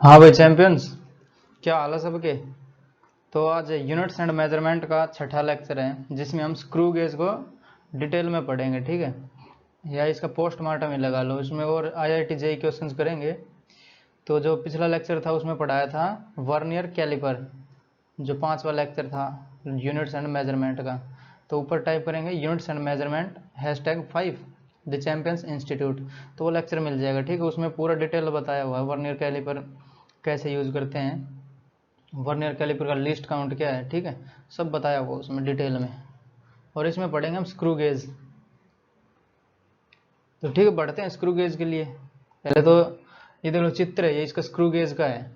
हाँ भाई चैंपियंस, क्या हाल है सबके। तो आज यूनिट्स एंड मेजरमेंट का छठा लेक्चर है जिसमें हम स्क्रू गेज को डिटेल में पढ़ेंगे, ठीक है। या इसका पोस्टमार्टम ही लगा लो, इसमें और आईआईटी जेई क्वेश्चंस करेंगे। तो जो पिछला लेक्चर था उसमें पढ़ाया था वर्नियर कैलिपर, जो 5वां लेक्चर था यूनिट्स एंड मेजरमेंट का। तो ऊपर टाइप करेंगे units and measurement #5 the champions institute, तो वो लेक्चर मिल जाएगा, ठीक है। उसमें पूरा डिटेल बताया हुआ है वर्नियर कैलिपर कैसे यूज करते हैं, वर्नियर कैलिपर का लिस्ट काउंट क्या है, ठीक है। सब बताया हुआ उसमें डिटेल में। और इसमें पढ़ेंगे हम स्क्रू गेज। तो ठीक है, बढ़ते हैं स्क्रू गेज के लिए। पहले तो ये देखो चित्र है, ये इसका स्क्रू गेज का है।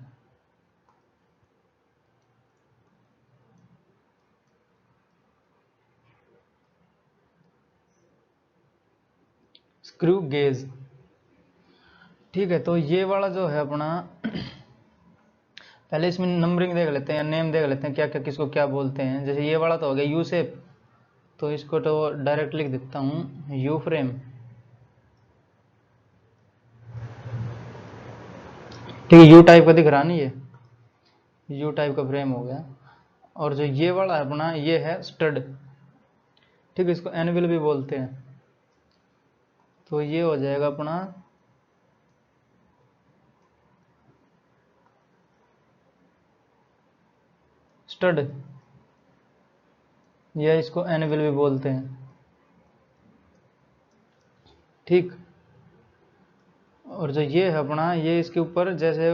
स्क्रू गेज, ठीक है। तो ये वाला जो है अपना पहले इसमें नंबरिंग देख लेते हैं, नेम देख लेते हैं, क्या क्या किसको क्या बोलते हैं। जैसे ये वाला तो हो गया यू शेप, तो इसको तो डायरेक्ट लिख देता हूँ यू फ्रेम, ठीक है। यू टाइप का दिख रहा नहीं, ये यू टाइप का फ्रेम हो गया। और जो ये वाला है अपना, ये है स्टड, ठीक है। इसको एनविल भी बोलते हैं। तो ये हो जाएगा अपना स्टड, या इसको एनविल भी बोलते हैं, ठीक। और जो ये है अपना, ये इसके ऊपर जैसे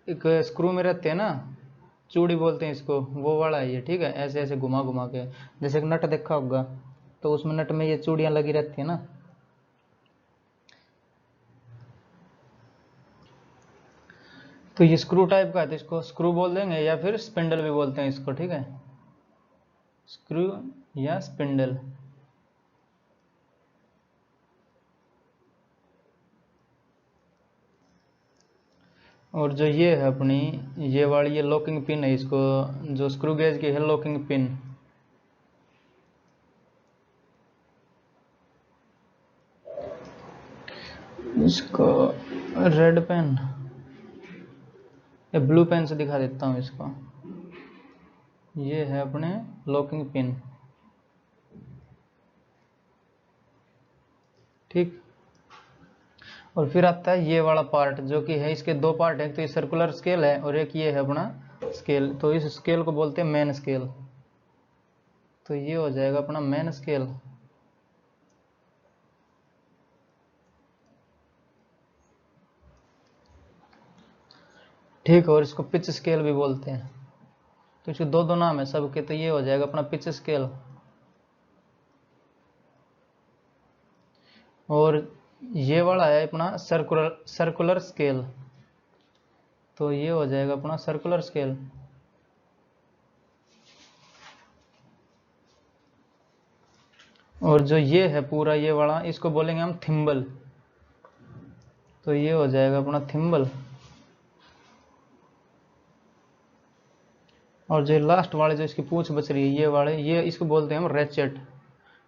एक स्क्रू में रहते हैं ना, चूड़ी बोलते हैं इसको, वो वाला है ये, ठीक है। ऐसे ऐसे घुमा घुमा के, जैसे एक नट देखा होगा, तो उसमें नट में ये चूड़ियां लगी रहती है ना। तो ये स्क्रू टाइप का है, तो इसको स्क्रू बोल देंगे या फिर स्पिंडल भी बोलते हैं इसको, ठीक है। स्क्रू या स्पिंडल। और जो ये है अपनी, ये वाली ये लॉकिंग पिन है, इसको जो स्क्रू गेज की है लॉकिंग पिन, इसको रेड पेन या ब्लू पेन से दिखा देता हूँ इसको। ये है अपने लॉकिंग पिन, ठीक। और फिर आता है ये वाला पार्ट, जो कि है, इसके दो पार्ट है, तो ये सर्कुलर स्केल है और एक ये है अपना स्केल। तो इस स्केल को बोलते हैं मेन स्केल। तो ये हो जाएगा अपना मेन स्केल, ठीक। और इसको पिच स्केल भी बोलते हैं। तो इसके दो दो नाम है सबके। तो ये हो जाएगा अपना पिच स्केल। और ये वाला है अपना सर्कुलर सर्कुलर स्केल। तो ये हो जाएगा अपना सर्कुलर स्केल। और जो ये है पूरा ये वाला, इसको बोलेंगे हम थिम्बल। तो ये हो जाएगा अपना थिम्बल। और जो लास्ट वाले, जो इसकी पूंछ बच रही है, ये वाले, ये इसको बोलते हैं हम रेचेट।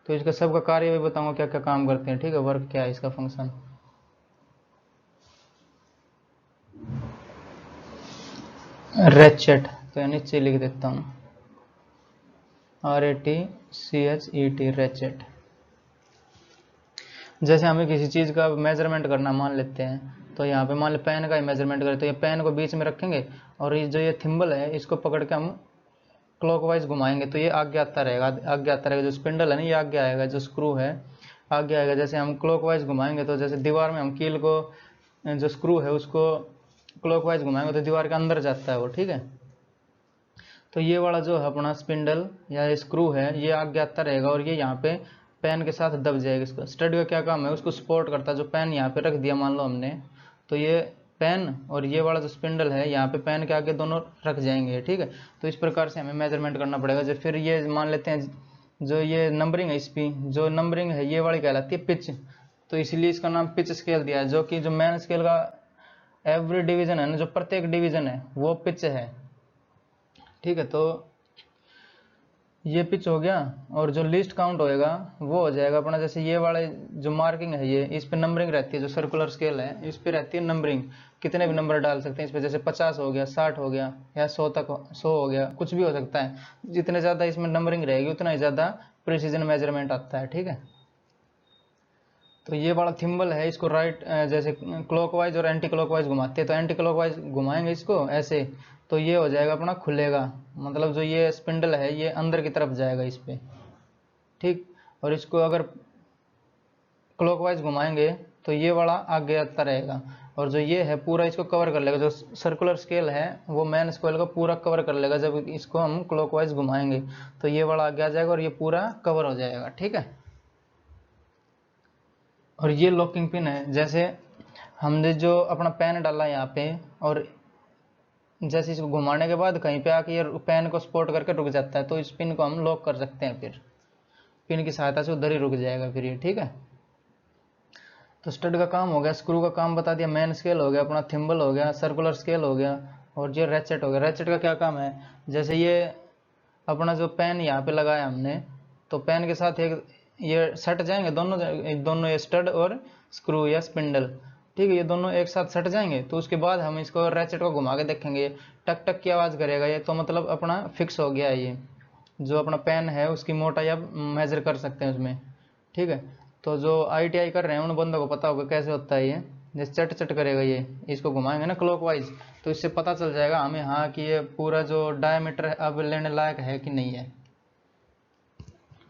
तो इसका सबका कार्य भी बताऊंगा क्या क्या काम करते हैं, ठीक है। वर्क क्या है इसका फंक्शन। रेचेट, तो я नीचे लिख देता हूँ RATCHET, रेचेट। जैसे हमें किसी चीज़ का मेजरमेंट करना मान लेते हैं, तो यहाँ पे मान लो पेन का ही मेजरमेंट करें, तो ये पेन को बीच में रखेंगे और ये जो ये थिम्बल है, इसको पकड़ के हम क्लॉकवाइज घुमाएंगे, तो ये आगे आता रहेगा, आगे आता रहेगा। जो स्पिंडल है ना, ये आगे आएगा, जो स्क्रू है आगे आएगा। जैसे हम क्लॉकवाइज घुमाएंगे, तो जैसे दीवार में हम कील को, जो स्क्रू है उसको क्लॉकवाइज घुमाएंगे, तो दीवार के अंदर जाता है वो, ठीक है। तो ये वाला जो है अपना स्पिंडल या स्क्रू है, ये आगे आता रहेगा और ये यहाँ पे पेन के साथ दब जाएगा। इसका स्टड का क्या काम है, उसको सपोर्ट करता है। जो पेन यहाँ पे रख दिया मान लो हमने, तो ये पेन और ये वाला जो स्पिंडल है यहाँ पे पेन के आगे दोनों रख जाएंगे, ठीक है। तो इस प्रकार से हमें मेजरमेंट करना पड़ेगा। जो फिर ये मान लेते हैं, जो ये नंबरिंग है, इसकी जो नंबरिंग है ये वाली कहलाती है पिच। तो इसलिए इसका नाम पिच स्केल दिया है। जो कि जो मेन स्केल का एवरी डिवीजन है ना, जो प्रत्येक डिवीजन है वो पिच है, ठीक है। तो ये पिच हो गया, और जो लीस्ट काउंट होएगा वो हो जाएगा अपना, जैसे ये वाले जो मार्किंग है ये, इस पे नंबरिंग रहती है, जो सर्कुलर स्केल है इस पे रहती है नंबरिंग, कितने भी नंबर डाल सकते हैं इस पे, जैसे 50 हो गया, 60 हो गया, या 100 तक, 100 हो गया, कुछ भी हो सकता है। जितने ज़्यादा इसमें नंबरिंग रहेगी उतना ही ज़्यादा प्रिसीजन मेजरमेंट आता है, ठीक है। तो ये वाला थिम्बल है, इसको राइट जैसे क्लॉकवाइज और एंटी क्लॉकवाइज घुमाते हैं, तो एंटी क्लॉकवाइज घुमाएंगे इसको ऐसे, तो ये हो जाएगा अपना खुलेगा, मतलब जो ये स्पिंडल है ये अंदर की तरफ जाएगा इस पे, ठीक। और इसको अगर क्लॉकवाइज घुमाएंगे तो ये वाला आगे आता रहेगा, और जो ये है पूरा इसको कवर कर लेगा, जो सर्कुलर स्केल है वो मेन स्केल को पूरा कवर कर लेगा, जब इसको हम क्लॉकवाइज घुमाएंगे तो ये वाला आगे आ जाएगा और ये पूरा कवर हो जाएगा, ठीक है। और ये लॉकिंग पिन है, जैसे हमने जो अपना पेन डाला यहाँ पे, और जैसे इसको घुमाने के बाद कहीं पे आके ये पेन को सपोर्ट करके रुक जाता है, तो इस पिन को हम लॉक कर सकते हैं, फिर पिन की सहायता से उधर ही रुक जाएगा फिर ये, ठीक है। तो स्टड का काम हो गया, स्क्रू का काम बता दिया, मेन स्केल हो गया, अपना थिम्बल हो गया, सर्कुलर स्केल हो गया, और ये रेचेट हो गया। रेचेट का क्या काम है, जैसे ये अपना जो पेन यहाँ पे लगाया हमने, तो पेन के साथ एक ये सट जाएंगे दोनों, दोनों ये स्टड और स्क्रू या स्पिंडल, ठीक है, ये दोनों एक साथ सट जाएंगे, तो उसके बाद हम इसको रेचेट को घुमा के देखेंगे, टक टक की आवाज़ करेगा ये, तो मतलब अपना फिक्स हो गया है ये, जो अपना पेन है उसकी मोटाई अब मेजर कर सकते हैं उसमें, ठीक है। तो जो ITI कर रहे हैं उन बंदों को पता होगा कैसे होता है ये, जैसे चट चट करेगा ये, इसको घुमाएंगे ना क्लॉकवाइज, तो इससे पता चल जाएगा हमें, हाँ कि ये पूरा जो डायमीटर है अब लेने लायक है कि नहीं है,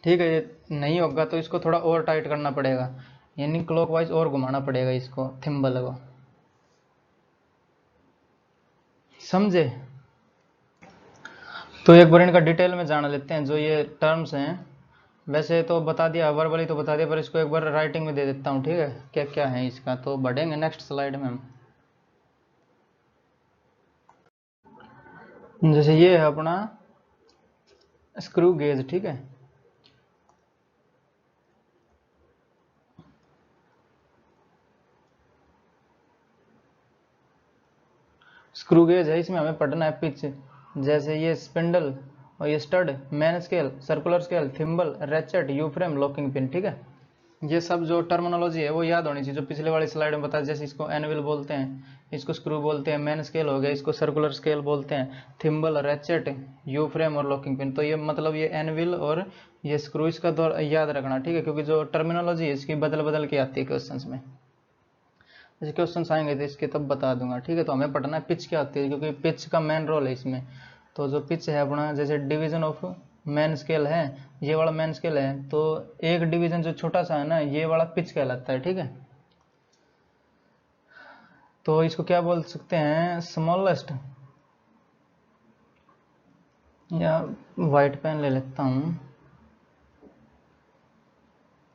ठीक है। ये नहीं होगा तो इसको थोड़ा और टाइट करना पड़ेगा, यानी क्लॉकवाइज और घुमाना पड़ेगा इसको, थिम्बल को, समझे। तो एक बार इनका डिटेल में जान लेते हैं, जो ये टर्म्स हैं, वैसे तो बता दिया, वर्बली तो बता दिया, पर इसको एक बार राइटिंग में दे देता हूँ, ठीक है, क्या क्या है इसका। तो बढ़ेंगे नेक्स्ट स्लाइड में हम, जैसे ये है अपना स्क्रू गेज, ठीक है। स्क्रू गेज है, इसमें हमें पढ़ना है पिच, जैसे ये स्पिंडल और ये stud, main scale, circular scale, thimble, ratchet, you frame, locking pin, ठीक है। ये सब जो टर्मिनोलॉजी है वो याद होनी चाहिए, जो पिछले वाली स्लाइड में बताया, जैसे इसको एनविल बोलते हैं, इसको स्क्रू बोलते हैं, मेन स्केल हो गया, इसको सर्कुलर स्केल बोलते हैं, थिम्बल, रेचेट, यू फ्रेम और लॉकिंग पिन। तो ये मतलब ये एनविल और ये स्क्रू, इसका याद रखना, ठीक है, क्योंकि जो टर्मिनोलॉजी है इसकी बदल बदल के आती है क्वेश्चन में, जैसे क्वेश्चन आएंगे तो इसके तब बता दूंगा, ठीक है। तो हमें पढ़ना है पिच क्या होती है, क्योंकि पिच का मेन रोल है इसमें। तो जो पिच है अपना, जैसे डिवीजन ऑफ मेन स्केल है, ये वाला मेन स्केल है, तो एक डिवीजन जो छोटा सा है ना, ये वाला पिच कहलाता है, ठीक है। तो इसको क्या बोल सकते हैं, स्मॉलेस्ट, या वाइट पेन ले लेता हूँ,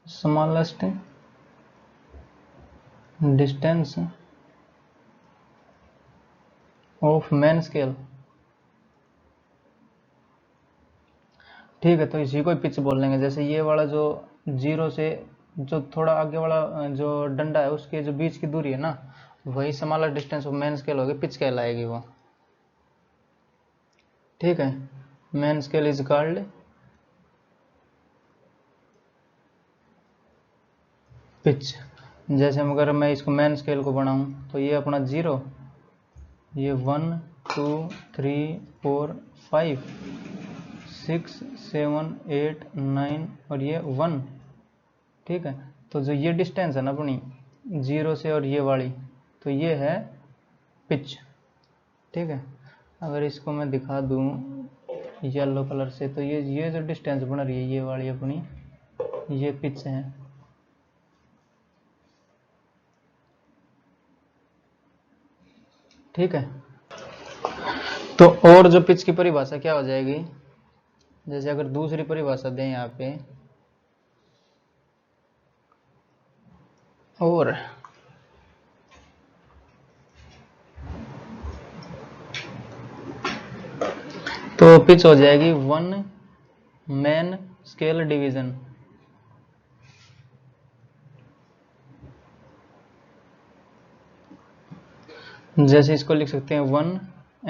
smallest distance of main scale, ठीक है। तो इसी को पिच बोल लेंगे। जैसे ये वाला जो जीरो से जो थोड़ा आगे वाला जो डंडा है उसके जो बीच की दूरी है ना, वही smaller distance of main scale होगी, पिच कहलाएगी वो, ठीक है। Main scale is called pitch. जैसे अगर मैं इसको मेन स्केल को बनाऊं, तो ये अपना 0, ये 1 2 3 4 5 6 7 8 9 और ये 1, ठीक है। तो जो ये डिस्टेंस है ना अपनी 0 से और ये वाली, तो ये है पिच, ठीक है। अगर इसको मैं दिखा दूं येलो कलर से, तो ये जो डिस्टेंस बन रही है ये वाली अपनी, ये पिच है, ठीक है। तो और जो पिच की परिभाषा क्या हो जाएगी, जैसे अगर दूसरी परिभाषा दें यहाँ पे, और तो पिच हो जाएगी 1 मेन स्केल डिवीजन, जैसे इसको लिख सकते हैं 1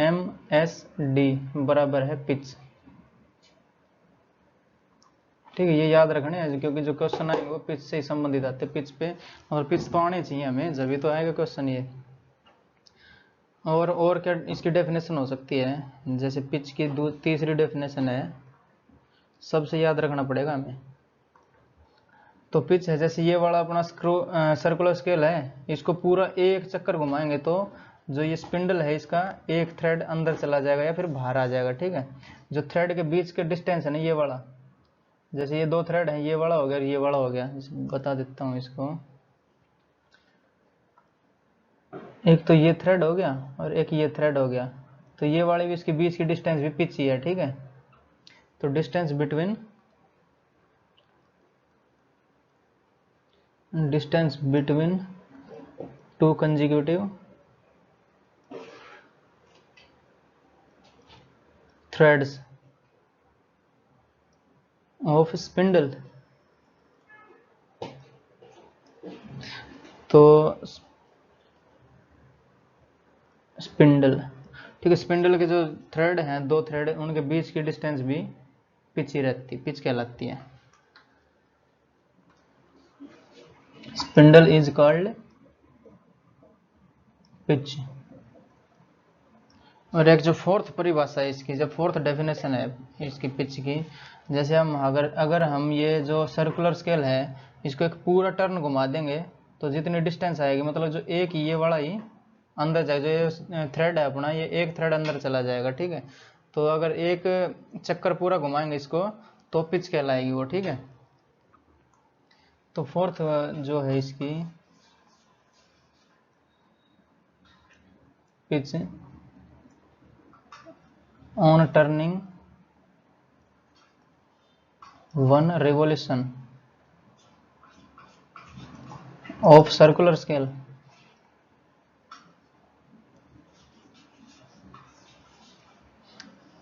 MSD बराबर है पिच, ठीक है, ये याद रखने हैं क्योंकि जो क्वेश्चन आएंगे वो पिच से ही संबंधित आते हैं, पिच पे, और पिच तो आने चाहिए हमें, जब तो आएगा क्वेश्चन ये। और क्या इसकी डेफिनेशन हो सकती है, जैसे पिच की तीसरी डेफिनेशन है, सबसे याद रखना पड़ेगा हमें। तो पिच है जैसे ये वाला अपना सर्कुलर स्केल है, इसको पूरा एक चक्कर घुमाएंगे तो जो ये स्पिंडल है इसका एक थ्रेड अंदर चला जाएगा या फिर बाहर आ जाएगा। ठीक है, जो थ्रेड के बीच के डिस्टेंस है ना ये वाला, जैसे ये दो थ्रेड है, ये वाला हो गया और ये वाला हो गया, बता देता हूँ इसको। एक तो ये थ्रेड हो गया और एक ये थ्रेड हो गया, तो ये वाले भी इसके बीच की डिस्टेंस भी पिच ही है। ठीक है, तो distance between two consecutive threads of spindle, तो स्पिंडल, ठीक है, स्पिंडल के जो थ्रेड हैं, दो थ्रेड, उनके बीच की डिस्टेंस भी पिच ही रहती, पिच कहलाती है। Spindle is called pitch. और एक जो फोर्थ परिभाषा है इसकी, जब फोर्थ डेफिनेशन है इसकी पिच की, जैसे हम अगर हम ये जो सर्कुलर स्केल है इसको एक पूरा टर्न घुमा देंगे तो जितनी डिस्टेंस आएगी, मतलब जो एक ये वाला ही अंदर जाएगा, जो ये थ्रेड है अपना, ये एक थ्रेड अंदर चला जाएगा। ठीक है, तो अगर एक चक्कर पूरा घुमाएंगे इसको तो पिच कहलाएगी वो। ठीक है, तो फोर्थ जो है इसकी pitch on turning one revolution of circular scale,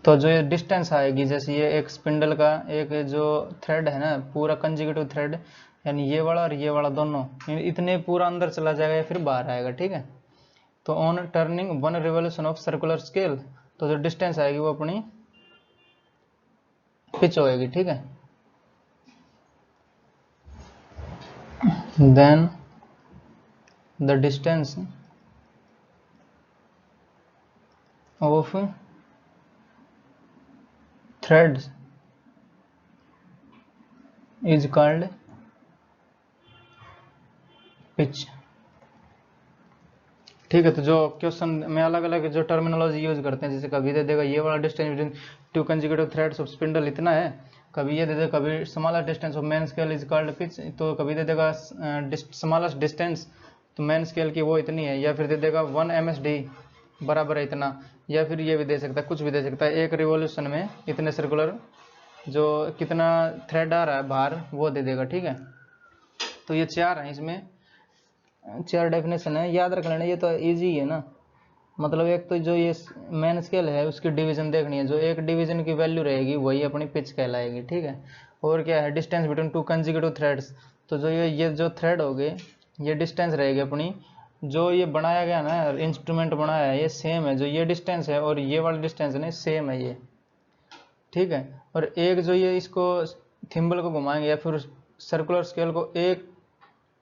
तो जो ये डिस्टेंस आएगी, जैसे ये एक स्पिंडल का एक जो थ्रेड है ना पूरा कंजिक्यूटिव थ्रेड, यानी ये वाला और ये वाला दोनों इतने पूरा अंदर चला जाएगा या फिर बाहर आएगा। ठीक है, तो on turning one revolution of circular scale, तो जो डिस्टेंस आएगी वो अपनी पिच होएगी। ठीक है, then the distance of threads is called pitch. ठीक है, तो जो क्वेश्चन में अलग अलग जो टर्मिनोलॉजी यूज करते हैं, जैसे कभी दे देगा ये वाला distance between two consecutive threads of spindle इतना है, कभी ये दे देगा, कभी smallest distance of main scale is called pitch, तो कभी दे देगा स्मॉलेस्ट डिस्टेंस तो मेन स्केल की वो इतनी है, या फिर दे देगा 1 MSD बराबर है इतना, या फिर ये भी दे सकता है, कुछ भी दे सकता है, एक रिवॉल्यूशन में इतने सर्कुलर जो कितना थ्रेड आ रहा है बाहर वो दे देगा। ठीक है, तो ये चार हैं, इसमें चार डेफिनेशन है, याद रख लेना, ये तो इजी है ना। मतलब एक तो जो ये मेन स्केल है उसकी डिवीजन देखनी है, जो एक डिवीजन की वैल्यू रहेगी वही अपनी पिच कहलाएगी। ठीक है, और क्या है, distance between two consecutive threads, तो जो ये जो थ्रेड हो गए ये डिस्टेंस रहेगी अपनी, जो ये बनाया गया ना इंस्ट्रूमेंट बनाया है ये सेम है, जो ये डिस्टेंस है और ये वाला डिस्टेंस है सेम है ये। ठीक है, और एक जो ये इसको थिम्बल को घुमाएंगे या फिर सर्कुलर स्केल को एक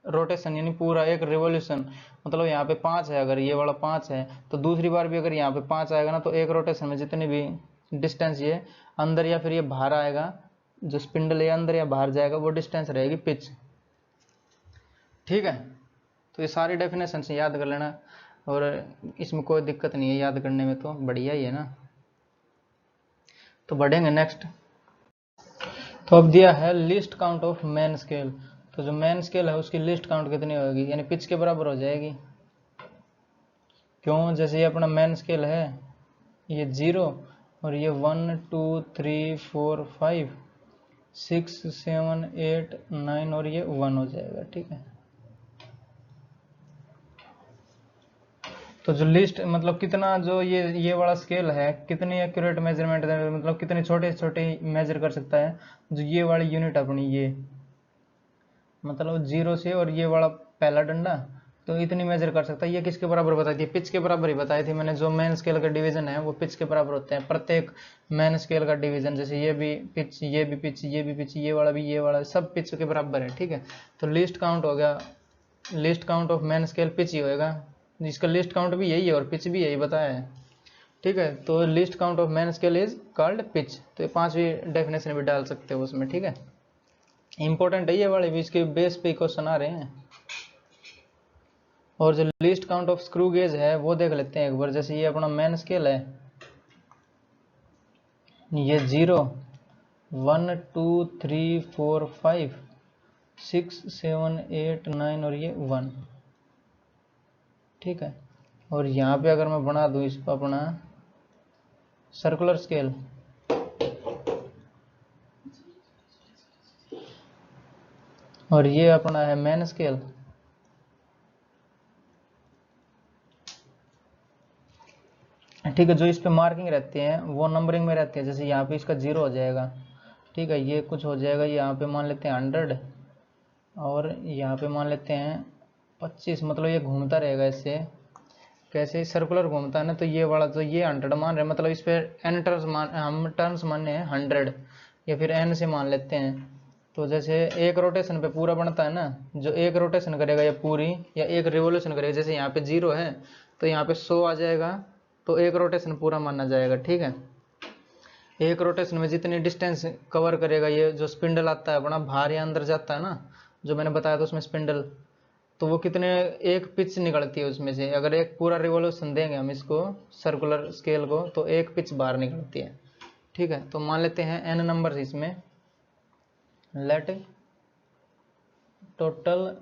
रोटेशन यानी पूरा एक रिवोल्यूशन, मतलब यहाँ पे 5 है, अगर ये वाला 5 है तो दूसरी बार भी अगर यहाँ पे 5 आएगा ना, तो एक रोटेशन में जितनी भी डिस्टेंस ये अंदर या फिर ये बाहर आएगा, जो स्पिंडल ये अंदर या बाहर जाएगा वो डिस्टेंस रहेगी पिच। ठीक है, तो ये सारी डेफिनेशन से याद कर लेना, और इसमें कोई दिक्कत नहीं है याद करने में, तो बढ़िया ही है ना। तो बढ़ेंगे नेक्स्ट। तो अब दिया है list count of main scale, तो जो मेन स्केल है उसकी लिस्ट काउंट कितनी होगी, यानी पिच के बराबर हो जाएगी। क्यों, जैसे ये अपना मेन स्केल है ये 0 और ये 1 2 3 4 5 6 7 8 9 और ये 1 हो जाएगा। ठीक है, तो जो लिस्ट मतलब कितना जो ये वाला स्केल है कितनी एक्यूरेट मेजरमेंट, मतलब कितनी छोटे छोटे मेजर कर सकता है, जो ये वाली यूनिट अपनी ये मतलब 0 से, और ये वाला पहला डंडा तो इतनी मेजर कर सकता है। ये किसके बराबर बताई थी? पिच के बराबर ही बताई थी मैंने। जो मेन स्केल का डिवीजन है वो पिच के बराबर होते हैं। प्रत्येक मेन स्केल का डिवीजन, जैसे ये भी पिच, ये भी पिच, ये भी पिच, ये वाला भी, ये वाला, सब पिच के बराबर है, ठीक है। तो लीस्ट काउंट हो गया, least count of main scale pitch ही होएगा, जिसका लीस्ट काउंट भी यही है और पिच भी यही बताया है, ठीक है। तो least count of main scale is called pitch. तो ये 5वीं डेफिनेशन भी डाल सकते हो उसमें, ठीक है। इंपॉर्टेंट है ये वाले भी, इसके बेस पे क्वेश्चन आ रहे हैं। और जो least count of screw gauge है वो देख लेते हैं एक बार। जैसे ये अपना मेन स्केल है, ये 0, 1 2 3 4 5 6 7 8 9 और ये 1, ठीक है। और यहाँ पे अगर मैं बना दूँ इसको अपना सर्कुलर स्केल, और ये अपना है मेन स्केल, ठीक है। जो इस पे मार्किंग रहती है वो नंबरिंग में रहती है। जैसे यहाँ पे इसका 0 हो जाएगा, ठीक है। ये कुछ हो जाएगा, यहाँ पे मान लेते हैं 100, और यहाँ पे मान लेते हैं 25। मतलब ये घूमता रहेगा इससे, कैसे सर्कुलर घूमता है ना। तो ये वाला, तो ये 100 मान रहे हैं, मतलब इस पे n टर्न्स हम टर्न्स माने हैं 100, या फिर n से मान लेते हैं। तो जैसे एक रोटेशन पे पूरा बनता है ना, जो एक रोटेशन करेगा या पूरी, या एक रिवोल्यूशन करेगा, जैसे यहाँ पे 0 है तो यहाँ पे 100 आ जाएगा, तो एक रोटेशन पूरा माना जाएगा, ठीक है। एक रोटेशन में जितनी डिस्टेंस कवर करेगा, ये जो स्पिंडल आता है अपना बाहर या अंदर जाता है ना, जो मैंने बताया था उसमें स्पिंडल, तो वो कितने, एक पिच निकलती है उसमें से। अगर एक पूरा रिवोल्यूशन देंगे हम इसको सर्कुलर स्केल को, तो एक पिच बाहर निकलती है, ठीक है। तो मान लेते हैं n नंबर्स इसमें, let total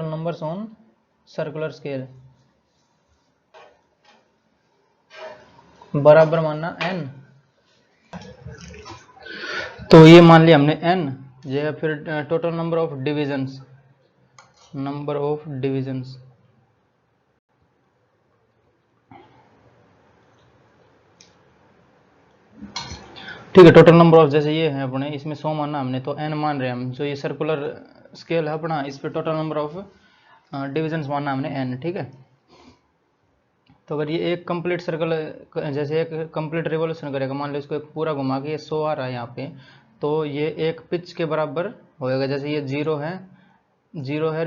numbers on circular scale बराबर मानना n। तो ये मान लिया हमने n, ये फिर टोटल नंबर ऑफ डिविजन्स, ठीक है। टोटल नंबर ऑफ, जैसे ये है अपने, इसमें 100 माना हमने, तो n मान रहे हैं हम। जो ये सर्कुलर स्केल है अपना, इस पे टोटल नंबर ऑफ डिविजन्स माना हमने n, ठीक है। तो अगर ये एक कंप्लीट सर्कल, जैसे एक कंप्लीट रिवोल्यूशन करेगा, मान लो इसको एक पूरा घुमा के ये 100 आ रहा है यहाँ पे, तो ये एक पिच के बराबर होएगा। जैसे ये 0 है,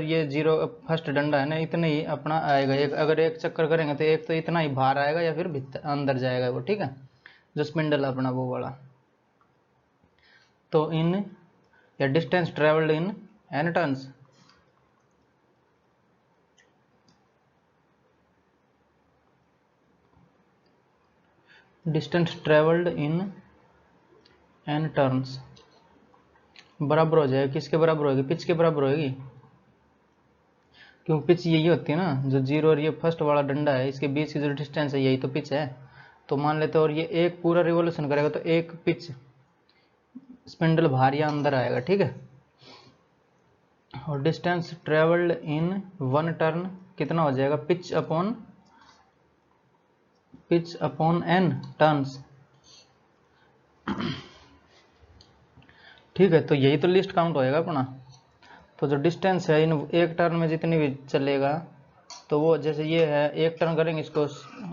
ये 0 फर्स्ट डंडा है ना, इतना ही अपना आएगा। एक अगर एक चक्कर करेंगे तो एक तो इतना ही बाहर आएगा या फिर भीतर अंदर जाएगा वो, ठीक है। जो स्पिंडल है अपना वो वाला। तो इन, या distance travelled in n turns, distance travelled in n turns बराबर हो जाएगा, किसके बराबर होगी? पिच के बराबर होगी, क्योंकि पिच यही होती है ना, जो 0 और ये फर्स्ट वाला डंडा है इसके बीच की जो डिस्टेंस है यही तो पिच है। तो मान लेते हैं, और ये एक पूरा रिवोल्यूशन करेगा तो एक पिच स्पिंडल बाहर या अंदर आएगा, ठीक है। और डिस्टेंस ट्रेवल्ड इन 1 टर्न कितना हो जाएगा? पिच अपॉन n टर्न्स, ठीक है। तो यही तो लिस्ट काउंट होएगा अपना। तो जो डिस्टेंस है इन एक टर्न में जितनी भी चलेगा, तो वो जैसे ये है, एक टर्न करेंगे इसको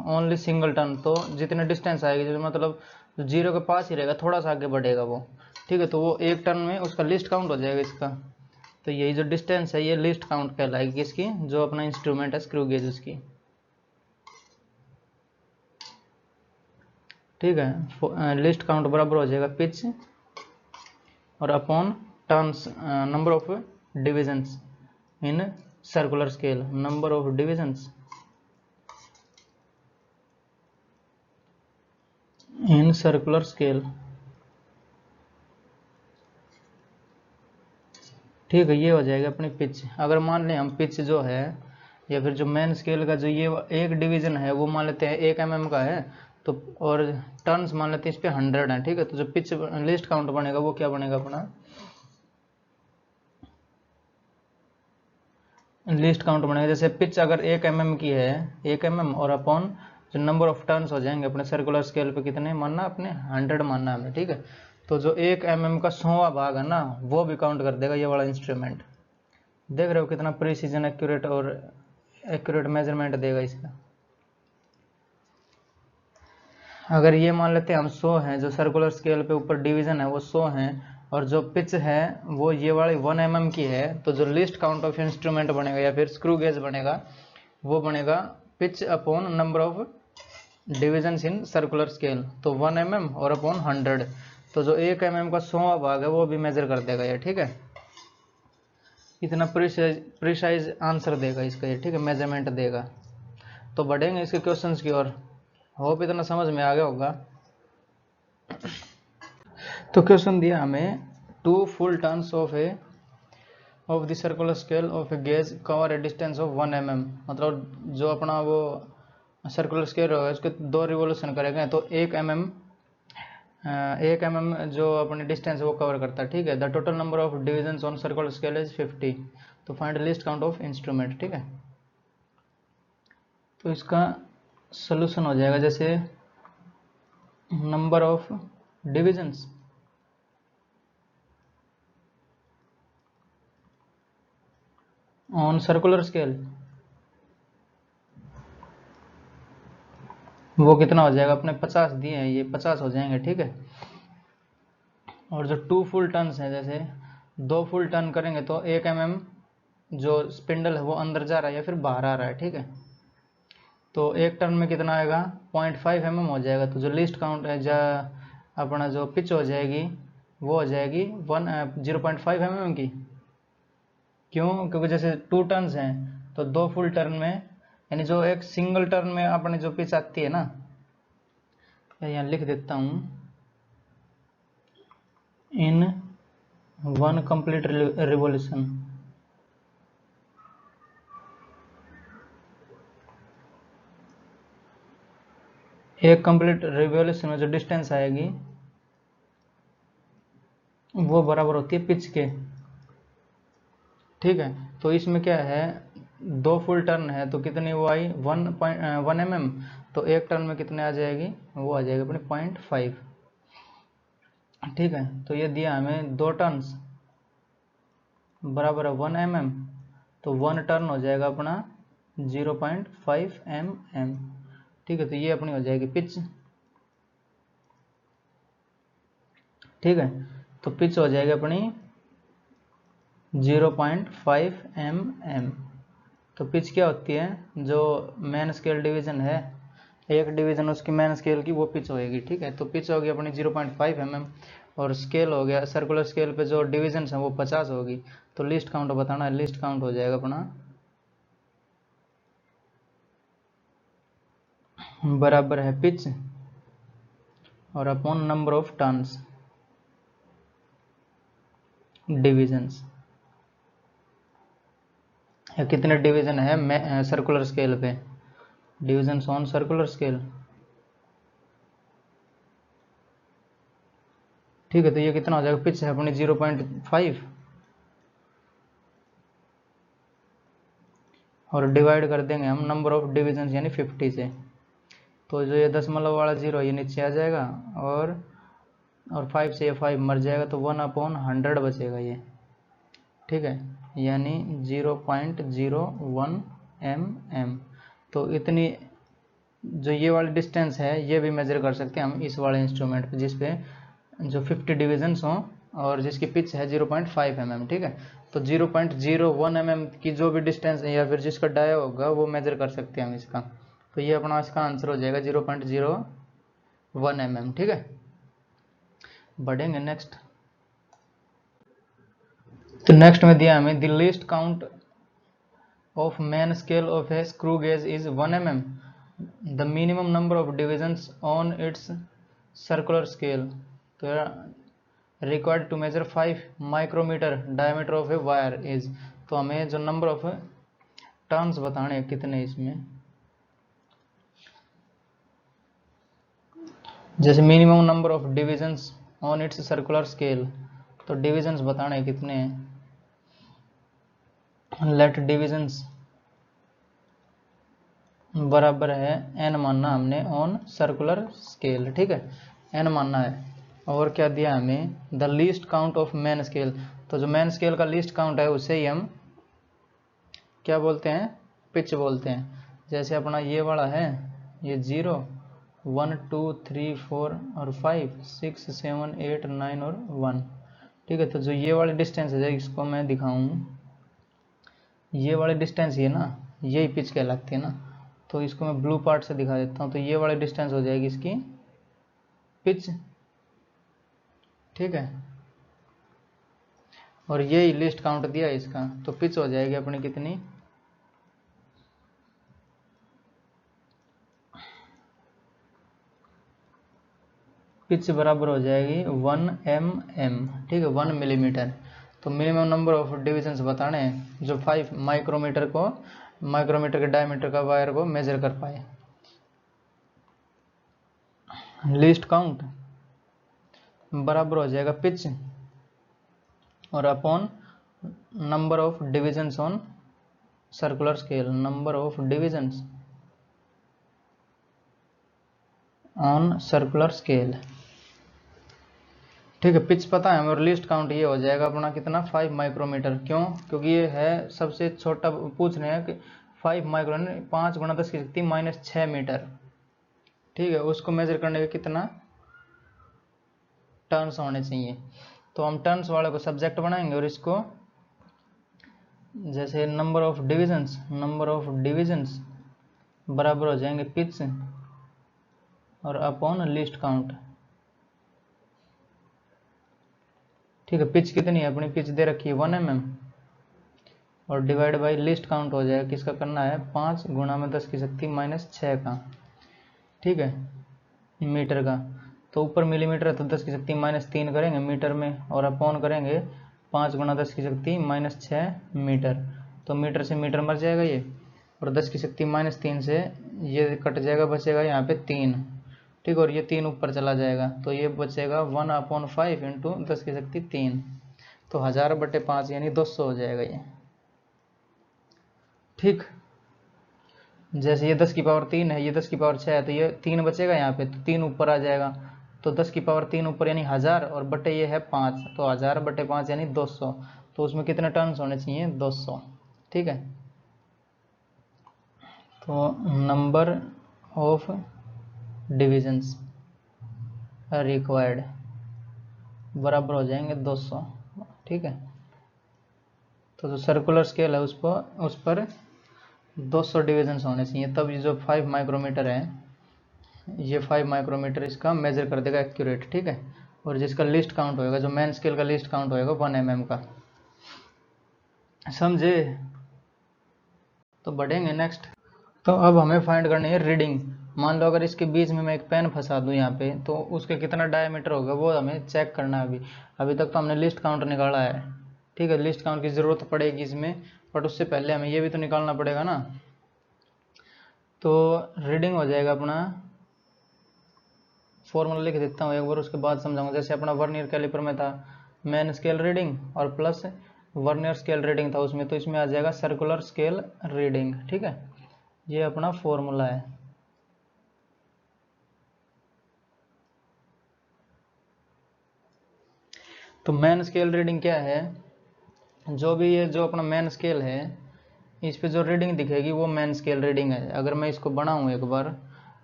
ओनली सिंगल टर्न, तो जितने डिस्टेंस आएगी, जो मतलब 0 के पास ही रहेगा, थोड़ा सा आगे बढ़ेगा वो, ठीक है। तो वो एक टर्न में उसका लिस्ट काउंट हो जाएगा इसका। तो यही जो डिस्टेंस है ये लिस्ट काउंट कहलाएगी इसकी, जो अपना इंस्ट्रूमेंट है स्क्रू गेज उसकी, ठीक है। लिस्ट काउंट बराबर हो जाएगा पिच और upon turns, number of divisions in circular scale, number of divisions in circular scale, ठीक है। ये हो जाएगा अपनी पिच। अगर मान लें हम पिच जो है, या फिर जो मेन स्केल का जो ये एक डिवीजन है वो मान लेते हैं 1 mm का है, तो और टर्न्स मान लेते हैं इस पे 100 है, ठीक है। तो जो पिच लिस्ट काउंट बनेगा वो क्या बनेगा अपना? लिस्ट काउंट बनेगा, जैसे पिच अगर 1 mm की है, 1 mm और अपॉन जो नंबर ऑफ टर्न्स हो जाएंगे अपने सर्कुलर स्केल पे कितने मानना, अपने 100 मानना है हमें, ठीक है। तो जो 1 mm का 100वां भाग है ना, वो भी काउंट कर देगा ये वाला इंस्ट्रूमेंट, देख रहे हो कितना प्रिसीजन एक्यूरेट और एक्यूरेट मेजरमेंट देगा इसका। अगर ये मान लेते हैं हम 100 हैं, जो सर्कुलर स्केल पे ऊपर डिवीजन है वो 100 हैं, और जो पिच है वो ये वाली 1 mm की है, तो जो लीस्ट काउंट ऑफ इंस्ट्रूमेंट बनेगा या फिर स्क्रू गेज बनेगा वो बनेगा pitch upon number of divisions in circular scale, तो 1 mm और अपॉन 100, तो जो 1 mm का 100वां भाग है वो भी मेजर कर देगा ये, ठीक है। इतना प्रिसाइज आंसर देगा इसका ये, ठीक है, मेजरमेंट देगा। तो बढ़ेंगे इसके क्वेश्चंस की ओर, होप इतना समझ में आ गया होगा। तो क्वेश्चन दिया हमें 2 full turns of the circular scale of a gauge cover a distance of 1 mm, मतलब जो अपना वो सर्कुलर स्केल होगा उसके 2 रिवोल्यूशन करेंगे तो 1 mm जो अपनी डिस्टेंस वो कवर करता है, ठीक है। The total number of divisions on circular scale is 50, तो find list count of instrument, ठीक है। तो इसका सोल्यूशन हो जाएगा जैसे number of divisions on circular scale, वो कितना हो जाएगा, अपने 50 दिए हैं, ये 50 हो जाएंगे, ठीक है। और जो 2 full टर्न्स है, जैसे 2 full टर्न करेंगे तो 1 mm जो स्पिंडल है वो अंदर जा रहा है या फिर बाहर आ रहा है, ठीक है। तो एक टर्न में कितना आएगा, 0.5 mm हो जाएगा। तो जो लिस्ट काउंट है जा अपना जो पिच हो जाएगी वो हो जाएगी 0.5 mm की। क्यों? क्योंकि जैसे 2 टर्न्स हैं तो 2 full टर्न में, यानी जो एक सिंगल टर्न में अपनी जो पिच आती है ना, यहाँ लिख देता हूँ, इन 1 कंप्लीट रिवॉल्यूशन, एक कंप्लीट रिवॉल्यूशन में जो डिस्टेंस आएगी वो बराबर होती है पिच के, ठीक है। तो इसमें क्या है, 2 full टर्न है तो कितनी वो आई 1 mm, तो एक टर्न में कितने आ जाएगी, वो आ जाएगी अपने 0.5, ठीक है। तो ये दिया हमें 2 टर्न्स बराबर है 1 mm, तो 1 टर्न हो जाएगा अपना 0.5 mm, ठीक है। तो ये अपनी हो जाएगी पिच, ठीक है। तो पिच हो जाएगी अपनी 0.5 mm। तो पिच क्या होती है, जो मेन स्केल डिवीजन है, एक डिवीजन उसकी मेन स्केल की वो पिच होएगी, ठीक है। तो पिच होगी अपनी 0.5 mm, और स्केल हो गया सर्कुलर स्केल पे जो डिवीजन है वो 50 होगी। तो लिस्ट काउंट बताना है, लिस्ट काउंट हो जाएगा अपना बराबर है पिच और upon number of turns divisions, या कितने डिवीजन है सर्कुलर स्केल पे, डिविजन्स ऑन सर्कुलर स्केल, ठीक है। तो ये कितना हो जाएगा, पिच है अपनी 0.5 और डिवाइड कर देंगे हम नंबर ऑफ डिविजन्स यानी 50 से, तो जो ये दशमलव वाला 0 ये नीचे आ जाएगा, और 5 से ये 5 मर जाएगा, तो 1/100 बचेगा ये, ठीक है, यानी 0.01 mm। तो इतनी जो ये वाली डिस्टेंस है ये भी मेजर कर सकते हैं हम इस वाले इंस्ट्रूमेंट पे, जिस पे जो 50 डिविजन्स हों और जिसकी पिच है 0.5 mm, ठीक है। तो 0.01 mm की जो भी डिस्टेंस है या फिर जिसका डाया होगा वो मेजर कर सकते हैं हम इसका। तो ये अपना इसका आंसर हो जाएगा 0.01 mm, ठीक है। बढ़ेंगे नेक्स्ट। तो नेक्स्ट में दिया हमें the least count of main scale of a screw gauge is 1 mm, the minimum number of divisions on its circular scale, तो required to measure 5 micrometre diameter of a wire is, तो हमें जो number of turns बताने कितने इसमें, जैसे minimum number of divisions on its circular scale, तो divisions बताने कितने हैं, लेट डिविजन्स बराबर है n मानना हमने ऑन सर्कुलर स्केल, ठीक है, n मानना है। और क्या दिया हमें, the least count of main scale, तो जो मेन स्केल का लीस्ट काउंट है उसे ही हम क्या बोलते हैं, पिच बोलते हैं। जैसे अपना ये वाला है, ये 0 1 2 3 4 और 5 6 7 8 9 और 1, ठीक है। तो जो ये वाली डिस्टेंस है, इसको मैं दिखाऊं, ये वाली डिस्टेंस ये ना, यही पिच कहलाती है ना। तो इसको मैं ब्लू पार्ट से दिखा देता हूँ। तो ये वाली डिस्टेंस हो जाएगी इसकी पिच, ठीक है। और यही लिस्ट काउंट दिया है इसका, तो पिच हो जाएगी अपनी कितनी, पिच बराबर हो जाएगी 1 mm, ठीक है, 1 मिलीमीटर। तो मिनिमम नंबर ऑफ डिविजन्स बताने हैं जो 5 माइक्रोमीटर के डायमीटर का वायर को मेजर कर पाए। लीस्ट काउंट बराबर हो जाएगा पिच और upon number of divisions on circular scale, number of divisions on circular scale, ठीक है। पिच पता है हमें और लीस्ट काउंट ये हो जाएगा अपना कितना, 5 माइक्रोमीटर। क्यों? क्योंकि ये है सबसे छोटा, पूछ रहे हैं कि 5 माइक्रोमीटर 5 × 10⁻⁶ मीटर, ठीक है। उसको मेजर करने का कितना टर्न्स होने चाहिए। तो हम टर्न्स वाले को सब्जेक्ट बनाएंगे और इसको जैसे नंबर ऑफ डिविजन्स बराबर हो जाएंगे पिच और अपॉन लीस्ट काउंट, ठीक है। पिच कितनी है अपनी, पिच दे रखी है 1 mm और डिवाइड बाई लीस्ट काउंट हो जाएगा, किसका करना है, 5 × 10⁻⁶ का, ठीक है, मीटर का। तो ऊपर मिलीमीटर है तो 10⁻³ करेंगे मीटर में और अपॉन करेंगे 5 × 10⁻⁶ मीटर। तो मीटर से मीटर मर जाएगा ये, और 10⁻³ से ये कट जाएगा, बचेगा यहाँ पे 3, ठीक। और ये 3 ऊपर चला जाएगा तो ये बचेगा 1/5 × 10⁻³ तो 1000/5 यानी 200 हो जाएगा ये, ठीक। जैसे ये 10⁻³ है, ये 10⁻6 है, तो ये 3 बचेगा यहाँ पे, तो 3 ऊपर आ जाएगा। तो 10⁻³ ऊपर यानी 1000 और बटे ये है 5, तो 1000/5 यानी 200। तो उसमें कितने टर्न्स होने चाहिए, 200, ठीक है। तो नंबर ऑफ डिविजन्स रिक्वायर्ड बराबर हो जाएंगे 200, ठीक है। तो जो सर्कुलर स्केल है उस पर 200 डिविजन्स होने चाहिए, तब ये जो 5 माइक्रोमीटर है, ये 5 माइक्रोमीटर इसका मेजर कर देगा एक्यूरेट, ठीक है। और जिसका लिस्ट काउंट होएगा, जो मेन स्केल का लिस्ट काउंट होएगा 1 mm का, समझे। तो बढ़ेंगे नेक्स्ट। तो अब हमें फाइंड करनी है रीडिंग। मान लो अगर इसके बीच में मैं एक पेन फंसा दूं यहाँ पे, तो उसके कितना डायमीटर होगा वो हमें चेक करना है। अभी तक तो हमने लिस्ट काउंट निकाला है, ठीक है। लिस्ट काउंट की ज़रूरत पड़ेगी इसमें, बट उससे पहले हमें ये भी तो निकालना पड़ेगा ना। तो रीडिंग हो जाएगा अपना, फॉर्मूला लिख देता हूँ एक बार, उसके बाद समझाऊंगा। जैसे अपना वर्नियर कैलिपर में था मेन स्केल रीडिंग और प्लस वर्नियर स्केल रीडिंग था उसमें, तो इसमें आ जाएगा सर्कुलर स्केल रीडिंग, ठीक है। ये अपना फॉर्मूला है। तो मेन स्केल रीडिंग क्या है, जो भी ये जो अपना मेन स्केल है इस पे जो रीडिंग दिखेगी वो मेन स्केल रीडिंग है। अगर मैं इसको बनाऊं एक बार,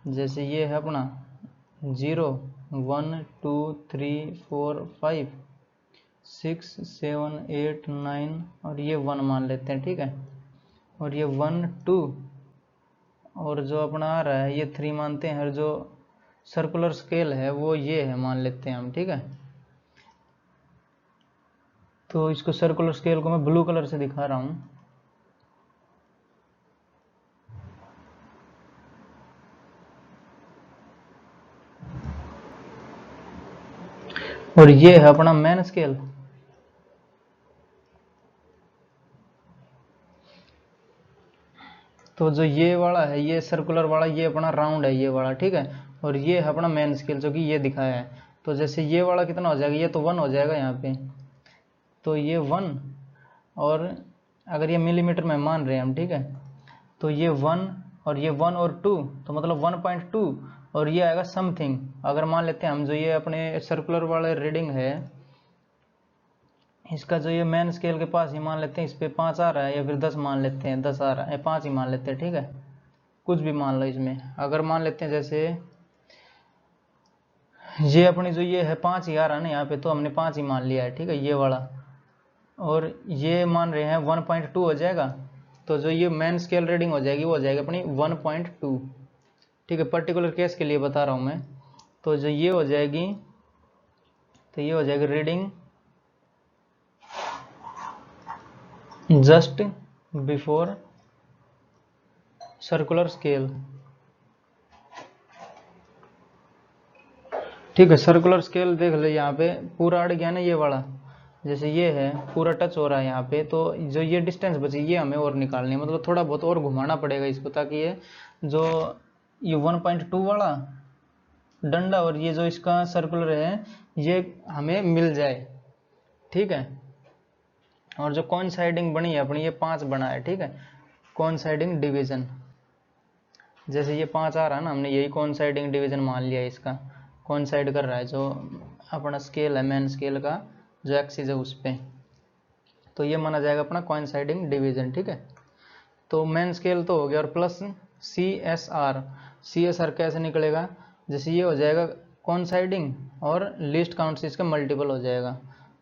जैसे ये है अपना 0 1 2 3 4 5 6 7 8 9 और ये 1 मान लेते हैं, ठीक है। और ये 1 2 और जो अपना आ रहा है ये 3 मानते हैं, और जो सर्कुलर स्केल है वो ये है मान लेते हैं हम, ठीक है। तो इसको सर्कुलर स्केल को मैं ब्लू कलर से दिखा रहा हूँ। और ये है अपना मेन स्केल। तो जो ये वाला है, ये सर्कुलर वाला, ये अपना राउंड है ये वाला, ठीक है। और ये है अपना मेन स्केल जो कि ये दिखाया है। तो जैसे ये वाला कितना हो जाएगा, ये तो 1 हो जाएगा यहाँ पे, तो ये 1। और अगर ये मिलीमीटर में मान रहे हैं हम, ठीक है, तो ये 1 और ये 1 और 2, तो मतलब 1.2 और ये आएगा समथिंग। अगर मान लेते हैं हम जो ये अपने सर्कुलर वाले रीडिंग है इसका जो ये मेन स्केल के पास ही मान लेते हैं, इस पे 5 आ रहा है या फिर 10 मान लेते हैं, 10 आ रहा है, 5 ही मान लेते हैं, ठीक है, कुछ भी मान लो इसमें। अगर मान लेते हैं जैसे ये अपनी जो ये है 5 ही आ रहा है ना यहाँ पे, तो हमने 5 ही मान लिया है, ठीक है, ये वाला, और ये मान रहे हैं 1.2 हो जाएगा, तो जो ये मेन स्केल रीडिंग हो जाएगी वो हो जाएगी अपनी 1.2, ठीक है, पर्टिकुलर केस के लिए बता रहा हूँ मैं। तो जो ये हो जाएगी, तो ये हो जाएगी reading just before circular scale, ठीक है। सर्कुलर स्केल देख लो यहाँ पे पूरा अड़ गया ना ये वाला, जैसे ये है पूरा टच हो रहा है यहाँ पे, तो जो ये डिस्टेंस बची ये हमें और निकालनी है, मतलब थोड़ा बहुत और घुमाना पड़ेगा इसको, ताकि ये जो ये 1.2 वाला डंडा और ये जो इसका सर्कुलर है ये हमें मिल जाए, ठीक है। और जो कोइंसाइडिंग बनी है अपनी ये 5 बना है, ठीक है, कोइंसाइडिंग डिवीजन, जैसे ये 5 आ रहा है ना, हमने यही कोइंसाइडिंग डिवीजन मान लिया है, इसका कोइंसाइड कर रहा है जो अपना स्केल है मेन स्केल का जो एक्सिस है उस पे, तो ये माना जाएगा अपना कोइंसाइडिंग डिवीजन, ठीक है। तो मेन स्केल तो हो गया, और प्लस CSR कैसे निकलेगा, जैसे ये हो जाएगा कोइंसाइडिंग और लीस्ट काउंट से इसका मल्टीपल हो जाएगा,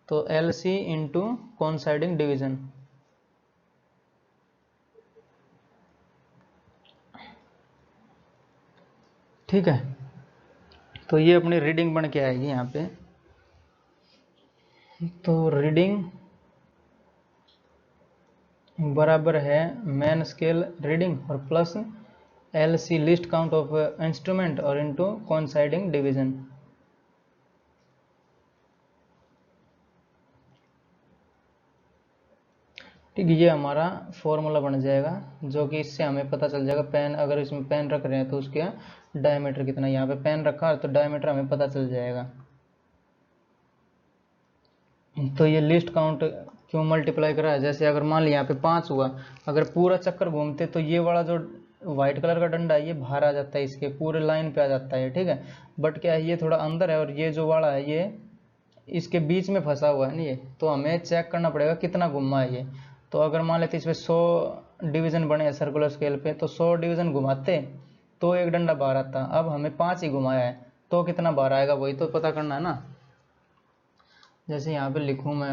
तो LC इंटू कोइंसाइडिंग डिवीजन, ठीक है। तो ये अपनी रीडिंग बन के आएगी यहाँ पे, तो रीडिंग बराबर है मेन स्केल रीडिंग और plus LC list count of instrument और इनटू कोइंसाइडिंग डिवीजन, ठीक है। ये हमारा फॉर्मूला बन जाएगा, जो कि इससे हमें पता चल जाएगा पेन, अगर इसमें पेन रख रहे हैं तो उसके डायमीटर कितना, यहाँ पे पेन रखा है तो डायमीटर हमें पता चल जाएगा। तो ये लिस्ट काउंट क्यों मल्टीप्लाई करा है, जैसे अगर मान लिया यहाँ पे 5 हुआ, अगर पूरा चक्कर घूमते तो ये वाला जो व्हाइट कलर का डंडा है ये बाहर आ जाता है, इसके पूरे लाइन पे आ जाता है, ठीक है। बट क्या है ये थोड़ा अंदर है, और ये जो वाला है ये इसके बीच में फंसा हुआ है ना ये, तो हमें चेक करना पड़ेगा कितना घुमा है ये। तो अगर मान लेते इसमें 100 डिवीजन बने हैं सर्कुलर स्केल पे, तो 100 डिवीजन घुमाते तो एक डंडा बाहर आता, अब हमें 5 ही घुमाया है तो कितना बाहर आएगा वही तो पता करना है ना। जैसे यहाँ पे लिखूँ मैं,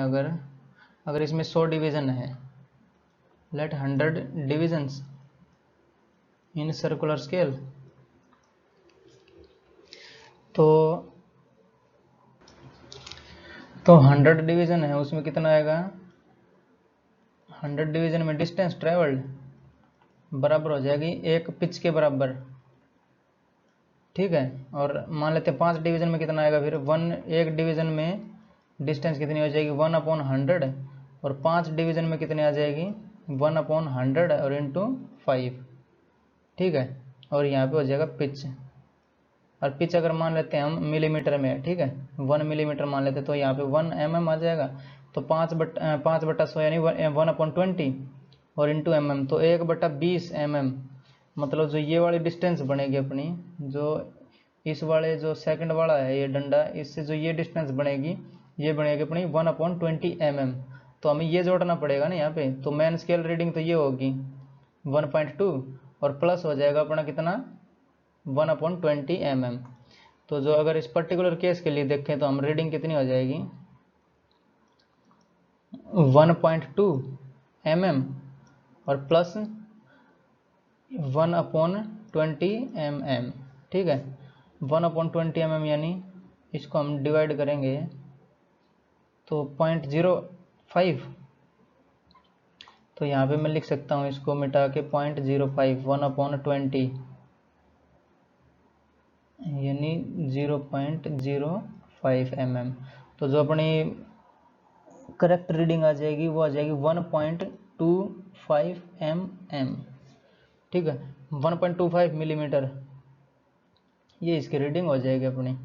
अगर इसमें 100 डिवीजन है, let 100 divisions in circular scale, तो 100 डिवीजन है उसमें कितना आएगा, 100 डिवीजन में डिस्टेंस ट्रेवल्ड बराबर हो जाएगी एक पिच के बराबर, ठीक है। और मान लेते हैं 5 डिवीजन में कितना आएगा, फिर एक डिवीजन में डिस्टेंस कितनी हो जाएगी 1/100, और 5 डिवीजन में कितनी आ जाएगी 1/100 और इंटू 5, ठीक है। और यहाँ पे हो जाएगा पिच, और पिच अगर मान लेते हैं हम मिलीमीटर में, ठीक है, 1 मिलीमीटर मान लेते हैं, तो यहाँ पे 1 mm आ जाएगा, तो 5/100 यानी 1/20 और इंटू mm, तो 1/20 mm, मतलब जो ये वाली डिस्टेंस बनेगी अपनी, जो इस वाले जो सेकंड वाला है ये डंडा, इससे जो ये डिस्टेंस बनेगी ये बनेगी अपनी 1/20 mm, तो हमें ये जोड़ना पड़ेगा ना यहाँ पे। तो मेन स्केल रीडिंग तो ये होगी 1.2 और प्लस हो जाएगा अपना कितना 1/20 mm। तो जो अगर इस पर्टिकुलर केस के लिए देखें तो हम रीडिंग कितनी हो जाएगी 1.2 mm और प्लस 1/20 mm, ठीक है। 1/20 mm यानी इसको हम डिवाइड करेंगे तो 0.05, तो यहाँ पे मैं लिख सकता हूँ इसको मिटा के 0.05 1/20 यानी 0.05 mm। तो जो अपनी करेक्ट रीडिंग आ जाएगी वो आ जाएगी 1.25 mm, ठीक है, 1.25 मिलीमीटर, ये इसकी रीडिंग हो जाएगी अपनी।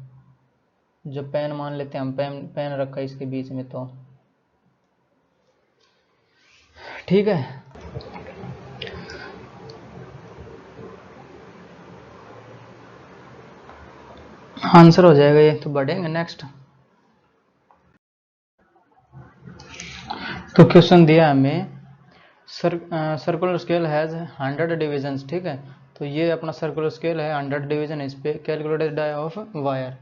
जो पेन मान लेते हैं हम, पेन रखा है इसके बीच में, तो ठीक है। आंसर हो जाएगा ये, तो बढ़ेंगे नेक्स्ट। तो क्वेश्चन दिया हमें सर्कुलर स्केल हैज़ 100 डिविजन्स, ठीक है। तो ये अपना सर्कुलर स्केल है, 100 डिवीजन, इस पे कैलकुलेटेड डाया ऑफ वायर।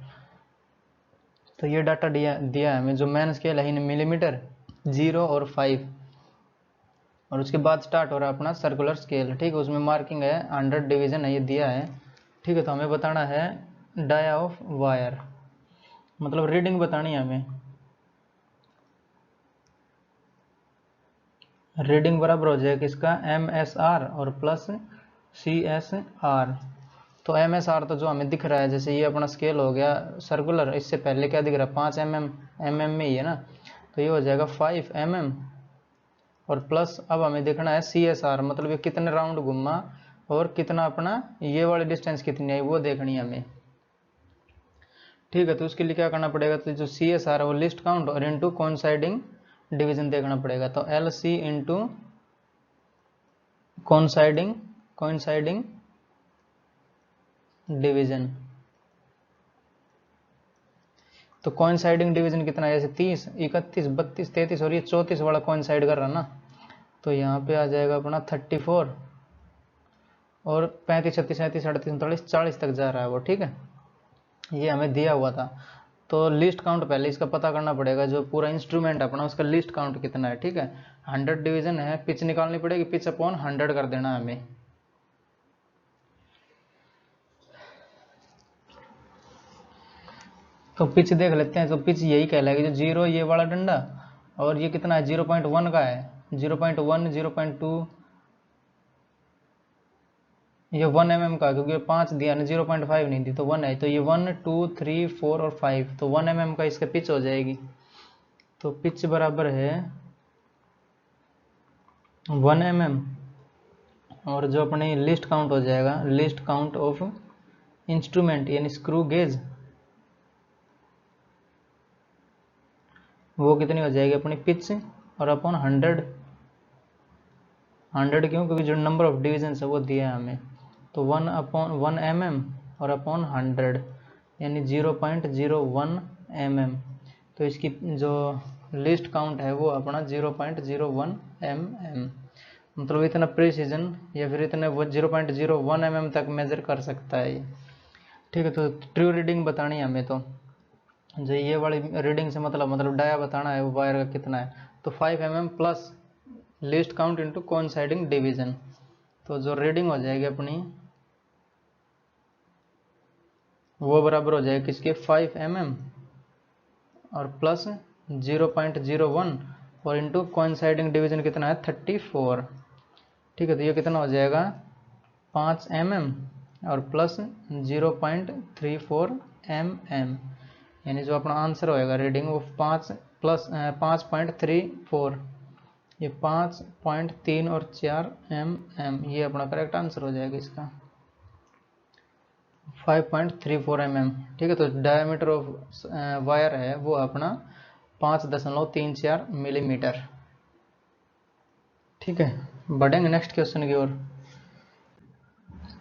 तो ये डाटा दिया है हमें। जो मेन स्केल है इन मिलीमीटर, 0 और 5, और उसके बाद स्टार्ट हो रहा है अपना सर्कुलर स्केल, ठीक है। उसमें मार्किंग है 100 डिवीजन है, ये दिया है, ठीक है। तो हमें बताना है डाया ऑफ वायर, मतलब रीडिंग बतानी है हमें। रीडिंग बराबर हो जाएगा किसका, MSR और प्लस CSR। तो MSR तो जो हमें दिख रहा है, जैसे ये अपना स्केल हो गया सर्कुलर, इससे पहले क्या दिख रहा है 5 mm में ही है ना, तो ये हो जाएगा 5 mm, और प्लस अब हमें देखना है CSR, मतलब ये कितने राउंड घूमा और कितना अपना ये वाली डिस्टेंस कितनी है वो देखनी है हमें, ठीक है। तो उसके लिए क्या करना पड़ेगा, तो जो CSR है वो लिस्ट काउंट और इंटू कोइंसाइडिंग डिवीजन देखना पड़ेगा। तो LC इंटू कोइंसाइडिंग डिवीजन। तो कोइंसाइडिंग डिवीजन कितना है, जैसे 30, 31, 32, 33 और ये 34 वाला कोइंसाइड कर रहा ना, तो यहाँ पे आ जाएगा अपना 34 और 35, 36, 37, 38, 39, 40 तक जा रहा है वो, ठीक है। ये हमें दिया हुआ था। तो लिस्ट काउंट पहले इसका पता करना पड़ेगा, जो पूरा इंस्ट्रूमेंट अपना उसका लिस्ट काउंट कितना है, ठीक है। 100 डिवीजन है, पिच निकालनी पड़ेगी, पिच अपॉन 100 कर देना हमें। तो पिच देख लेते हैं। तो पिच यही कहलाएगी, जो 0 ये वाला डंडा, और ये कितना है 0.1 का है, 0.1, 0.2, ये 1 mm का, क्योंकि 5 दिया ना, 0.5 नहीं दी, तो 1 है। तो ये 1, 2, 3, 4 और 5, तो 1 mm का इसका पिच हो जाएगी। तो पिच बराबर है 1 mm, और जो अपने लिस्ट काउंट हो जाएगा, लिस्ट काउंट ऑफ इंस्ट्रूमेंट यानी स्क्रू गेज, वो कितनी हो जाएगी अपनी पिच, और अपॉन 100 क्यों, क्योंकि जो नंबर ऑफ डिवीजन है वो दिया है हमें। तो 1 mm और अपॉन 100 यानी 0.01 mm। तो इसकी जो लिस्ट काउंट है वो अपना 0.01 mm, मतलब इतना प्रिसीजन या फिर इतने 0.01 mm तक मेजर कर सकता है ये, ठीक है। तो ट्रू रीडिंग बतानी है हमें। तो जो ये वाली रीडिंग से मतलब डाया बताना है वो वायर का कितना है। तो 5 mm plus list count into coinciding division. तो जो रीडिंग हो जाएगी अपनी वो बराबर हो जाएगी किसके, 5 mm और प्लस 0.01 और इंटू कोइंसाइडिंग डिवीजन कितना है 34, ठीक है। तो ये कितना हो जाएगा 5 mm और प्लस 0.34 mm, यानी जो अपना आंसर होएगा रीडिंग वो 5.34, ये 5.3 और 4 mm, ये अपना करेक्ट आंसर हो जाएगा इसका 5.34 mm, ठीक है। तो डायमीटर ऑफ वायर है वो अपना 5.34 मिलीमीटर, ठीक है। बढ़ेंगे नेक्स्ट क्वेश्चन की ओर।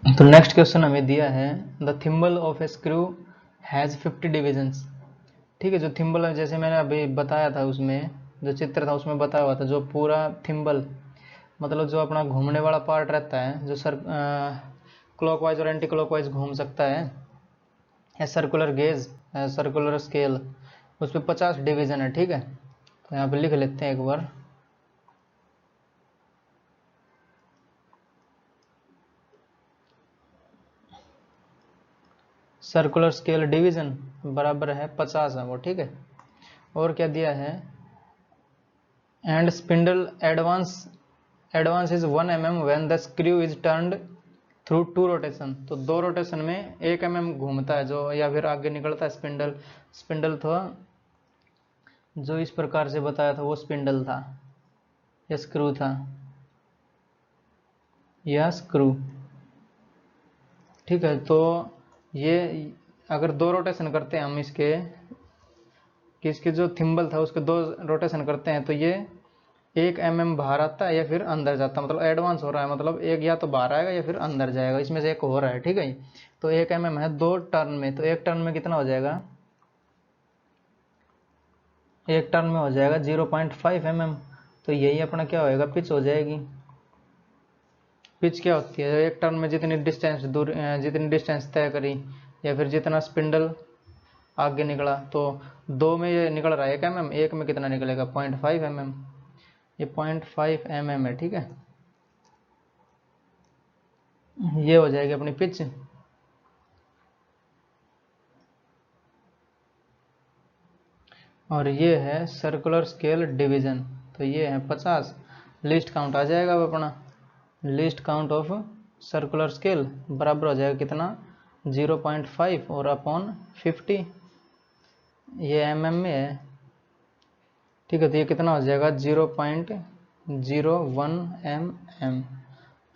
तो नेक्स्ट क्वेश्चन हमें दिया है the thimble of a screw has 50 divisions, ठीक है। जो थिम्बल है, जैसे मैंने अभी बताया था, उसमें जो चित्र था उसमें बताया हुआ था, जो पूरा थिम्बल मतलब जो अपना घूमने वाला पार्ट रहता है, जो क्लॉकवाइज और एंटी क्लॉकवाइज घूम सकता है, या सर्कुलर गेज, सर्कुलर स्केल, उस पर 50 डिवीजन है, ठीक है। तो यहाँ पे लिख लेते हैं एक बार। सर्कुलर स्केल डिवीजन बराबर है 50 है वो, ठीक है। और क्या दिया है, and spindle advance is 1 mm when the screw is turned through 2 rotation. तो 2 रोटेशन में 1 mm घूमता है जो, या फिर आगे निकलता है स्पिंडल था जो इस प्रकार से बताया था वो स्पिंडल था या स्क्रू था, या स्क्रू, ठीक है। तो ये अगर 2 रोटेशन करते हैं हम इसके, कि इसके जो थिम्बल था उसके 2 रोटेशन करते हैं, तो ये 1 mm बाहर आता है या फिर अंदर जाता है, मतलब एडवांस हो रहा है, मतलब एक या तो बाहर आएगा या फिर अंदर जाएगा, इसमें से एक हो रहा है, ठीक है। तो 1 mm है 2 टर्न में, तो एक टर्न में कितना हो जाएगा, एक टर्न में हो जाएगा 0.5 mm। तो यही अपना क्या होएगा, पिच हो जाएगी। पिच क्या होती है, एक टर्न में जितनी डिस्टेंस दूर जितनी डिस्टेंस तय करी या फिर जितना स्पिंडल आगे निकला, तो 2 में ये निकल रहा है 1 mm, 1 में कितना निकलेगा 0.5 mm, ये 0.5 mm है। ठीक है, ये हो जाएगी अपनी पिच। और ये है सर्कुलर स्केल डिवीजन, तो ये है 50। लीस्ट काउंट आ जाएगा अब अपना, least count of circular scale बराबर हो जाएगा कितना 0.5 और अपॉन 50, ये mm में है। ठीक है, तो ये कितना हो जाएगा 0.01 mm,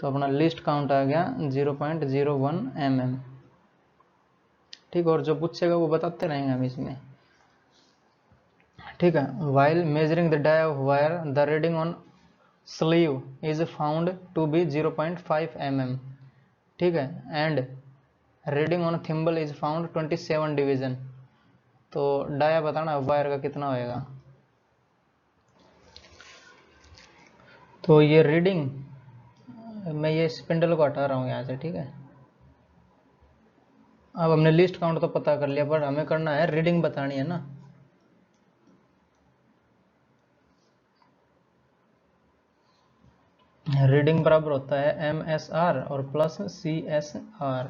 तो अपना लिस्ट काउंट आ गया 0.01 mm। ठीक है, और जो पूछेगा वो बताते रहेंगे हम इसमें। ठीक है, while measuring the dia of wire the reading on sleeve is found to be 0.5 mm। ठीक है, and reading on thimble is found 27 division. तो डाया बताना वायर का कितना होएगा। तो ये रीडिंग, मैं ये स्पिंडल को हटा रहा हूँ यहाँ से। ठीक है, अब हमने लिस्ट काउंट तो पता कर लिया, पर हमें करना है रीडिंग बतानी है ना। रीडिंग बराबर होता है MSR और प्लस CSR।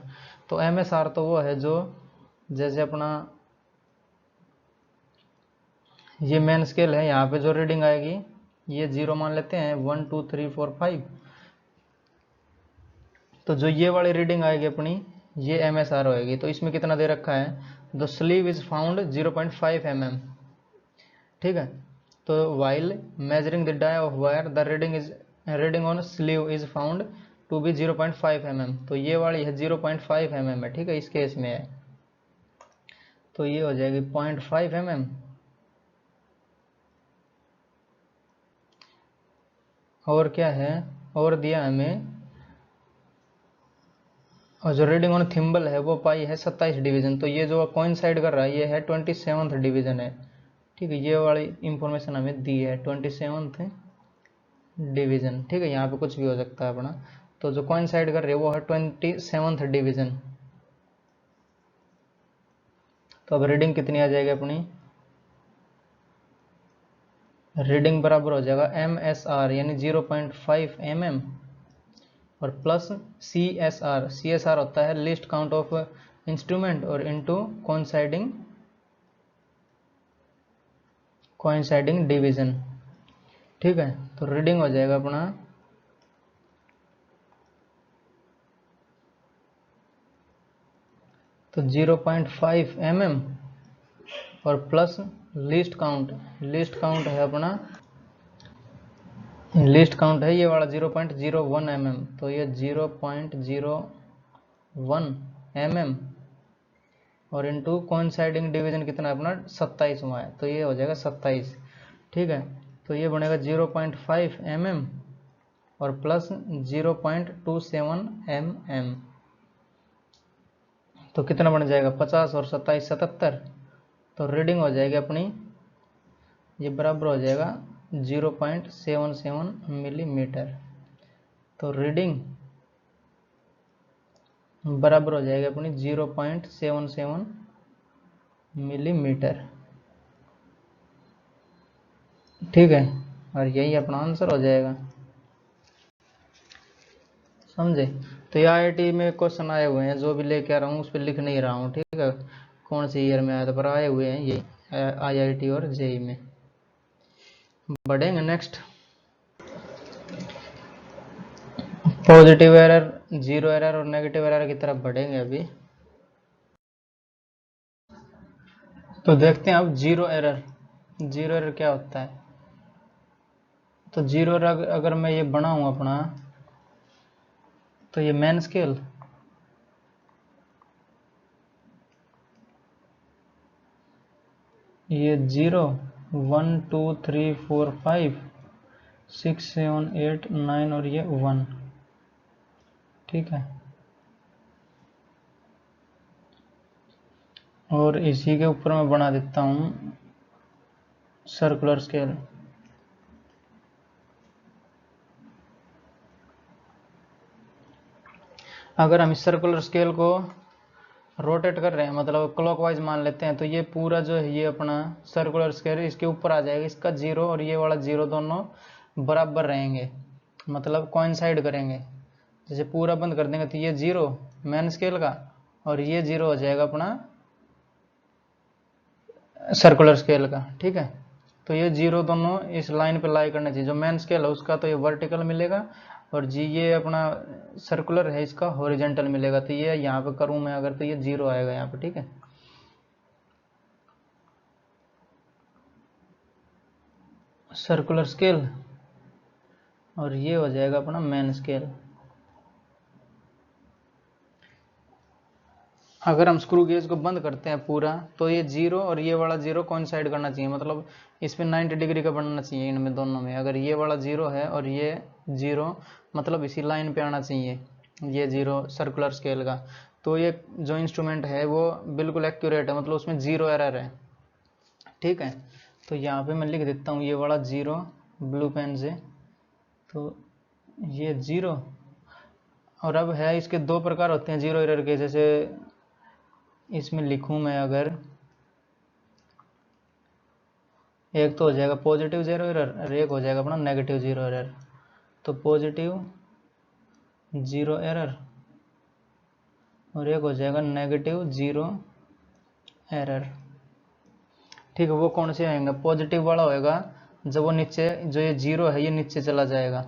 तो MSR तो वो है जो, जैसे अपना ये मेन स्केल है, यहाँ पे जो रीडिंग आएगी ये 0 मान लेते हैं, 1 2 3 4 5। तो जो ये वाली रीडिंग आएगी अपनी, ये MSR होएगी। तो इसमें कितना दे रखा है, the sleeve is found 0.5 mm। ठीक है, तो while measuring the dia of wire the reading on sleeve is found to be 0.5 mm। तो ये वाली है 0.5 mm है। ठीक है, इस केस में है, तो ये हो जाएगी 0.5 mm। और क्या है, और दिया हमें, और जो रीडिंग ऑन थिम्बल है वो पाई है 27 डिवीजन। तो ये जो कोइंसाइड कर रहा है ये है 27th डिवीजन है। ठीक है, ये वाली इंफॉर्मेशन हमें दी है 27th डिवीजन। ठीक है, यहाँ पे कुछ भी हो सकता है अपना, तो जो कोइंसाइड कर रहे हैं वो है 27th डिवीजन। तो अब रीडिंग कितनी आ जाएगी अपनी, रीडिंग बराबर हो जाएगा MSR यानी 0.5 mm और प्लस CSR होता है लिस्ट काउंट ऑफ इंस्ट्रूमेंट और इनटू कोइंसाइडिंग डिवीजन। ठीक है, तो रीडिंग हो जाएगा अपना तो 0.5 mm और प्लस लिस्ट काउंट है अपना, लिस्ट काउंट है ये वाला 0.01 mm। तो ये 0.01 mm और इनटू कोइंसाइडिंग डिवीजन कितना है अपना 27वां है, तो ये हो जाएगा 27। ठीक है, तो ये बनेगा 0.5 mm और प्लस 0.27 mm। तो कितना बन जाएगा 50 और 27 77। तो रीडिंग हो जाएगी अपनी, ये बराबर हो जाएगा 0.77 मिलीमीटर। तो रीडिंग बराबर हो जाएगी अपनी 0.77 मिलीमीटर। ठीक है, और यही अपना आंसर हो जाएगा। समझे, तो ये IIT में क्वेश्चन आए हुए हैं, जो भी लेके आ रहा हूँ उस पर लिख नहीं रहा हूँ। ठीक है, कौन सी ईयर में आया था, पर आए हुए हैं ये IIT और JEE में। बढ़ेंगे next, positive error, zero error और नेगेटिव एरर की तरफ बढ़ेंगे अभी। तो देखते हैं अब जीरो एरर क्या होता है। तो जीरो एरर अगर मैं ये बनाऊं अपना, तो ये मेन स्केल, ये 0 1 2 3 4 5 6 7 8 9 और ये 1। ठीक है, और इसी के ऊपर मैं बना देता हूँ सर्कुलर स्केल। अगर हम इस सर्कुलर स्केल को रोटेट कर रहे हैं, मतलब क्लॉकवाइज मान लेते हैं, तो ये पूरा जो है ये अपना सर्कुलर स्केल इसके ऊपर आ जाएगा, इसका जीरो और ये वाला जीरो दोनों बराबर रहेंगे, मतलब कोइंसाइड करेंगे। जैसे पूरा बंद कर देंगे तो ये जीरो मेन स्केल का और ये जीरो हो जाएगा अपना सर्कुलर स्केल का, ठीक है। तो ये जीरो दोनों इस लाइन पे लाई करना चाहिए, जो मेन स्केल है उसका तो ये वर्टिकल मिलेगा और जी ये अपना सर्कुलर है इसका हॉरिजॉन्टल मिलेगा। तो ये यहाँ पे करूँ मैं अगर तो ये जीरो आएगा यहाँ पे, ठीक है। सर्कुलर स्केल और ये हो जाएगा अपना मेन स्केल। अगर हम स्क्रू गेज को बंद करते हैं पूरा तो ये जीरो और ये वाला जीरो कोइंसाइड करना चाहिए, मतलब इस पे 90 डिग्री का बनना चाहिए इनमें दोनों में। अगर ये वाला जीरो है और ये जीरो मतलब इसी लाइन पे आना चाहिए, ये जीरो सर्कुलर स्केल का, तो ये जो इंस्ट्रूमेंट है वो बिल्कुल एक्यूरेट है, मतलब उसमें जीरो एरर है, ठीक है। तो यहाँ पे मैं लिख देता हूँ ये वाला जीरो ब्लू पेन से, तो ये जीरो। और अब है इसके दो प्रकार होते हैं जीरो एरर के, जैसे इसमें लिखूं मैं अगर, एक तो हो जाएगा पॉजिटिव जीरो एरर और एक हो जाएगा अपना नेगेटिव जीरो एरर। तो पॉजिटिव जीरो एरर और एक हो जाएगा नेगेटिव जीरो एरर, ठीक है। वो कौन से आएंगे, पॉजिटिव वाला होएगा जब वो नीचे, जो ये जीरो है ये नीचे चला जाएगा,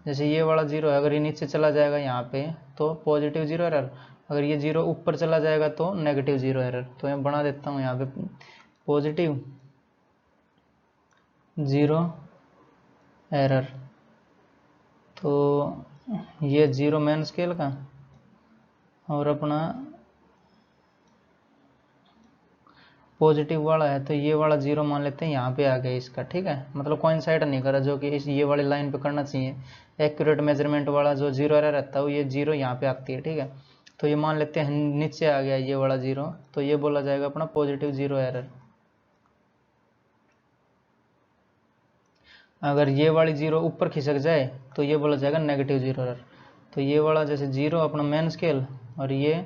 जैसे ये वाला जीरो है अगर ये नीचे चला जाएगा यहाँ पे तो पॉजिटिव जीरो एरर, अगर ये जीरो ऊपर चला जाएगा तो नेगेटिव जीरो एरर। तो मैं बना देता हूँ यहाँ पे पॉजिटिव जीरो एरर, तो ये जीरो मेन स्केल का और अपना पॉजिटिव वाला है तो ये वाला जीरो मान लेते हैं यहाँ पे आ गया इसका, ठीक है। मतलब कोइंसाइड नहीं करा, जो कि इस ये वाली लाइन पे करना चाहिए। एक्यूरेट मेजरमेंट वाला जो जीरो एरर रहता है वो ये जीरो यहाँ पे आती है, ठीक है। तो ये मान लेते हैं नीचे आ गया ये वाला जीरो, तो ये बोला जाएगा अपना पॉजिटिव जीरो एरर। अगर ये वाली जीरो ऊपर खिसक जाए तो ये बोला जाएगा नेगेटिव जीरो एरर। तो ये वाला जैसे जीरो अपना मेन स्केल और ये,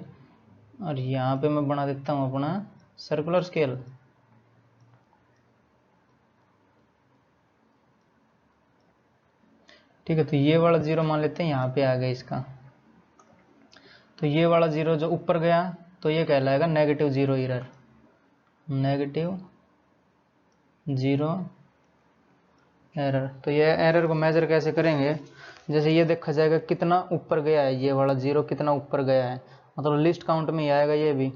और यहाँ पे मैं बना देता हूँ अपना सर्कुलर स्केल, ठीक है। तो ये वाला जीरो मान लेते हैं यहाँ पे आ गया इसका, तो ये वाला जीरो जो ऊपर गया तो ये कहलाएगा negative zero error, negative zero error. तो ये एरर को मेजर कैसे करेंगे, जैसे ये देखा जाएगा कितना ऊपर गया है, ये वाला जीरो कितना ऊपर गया है, मतलब लिस्ट काउंट में ही आएगा ये भी।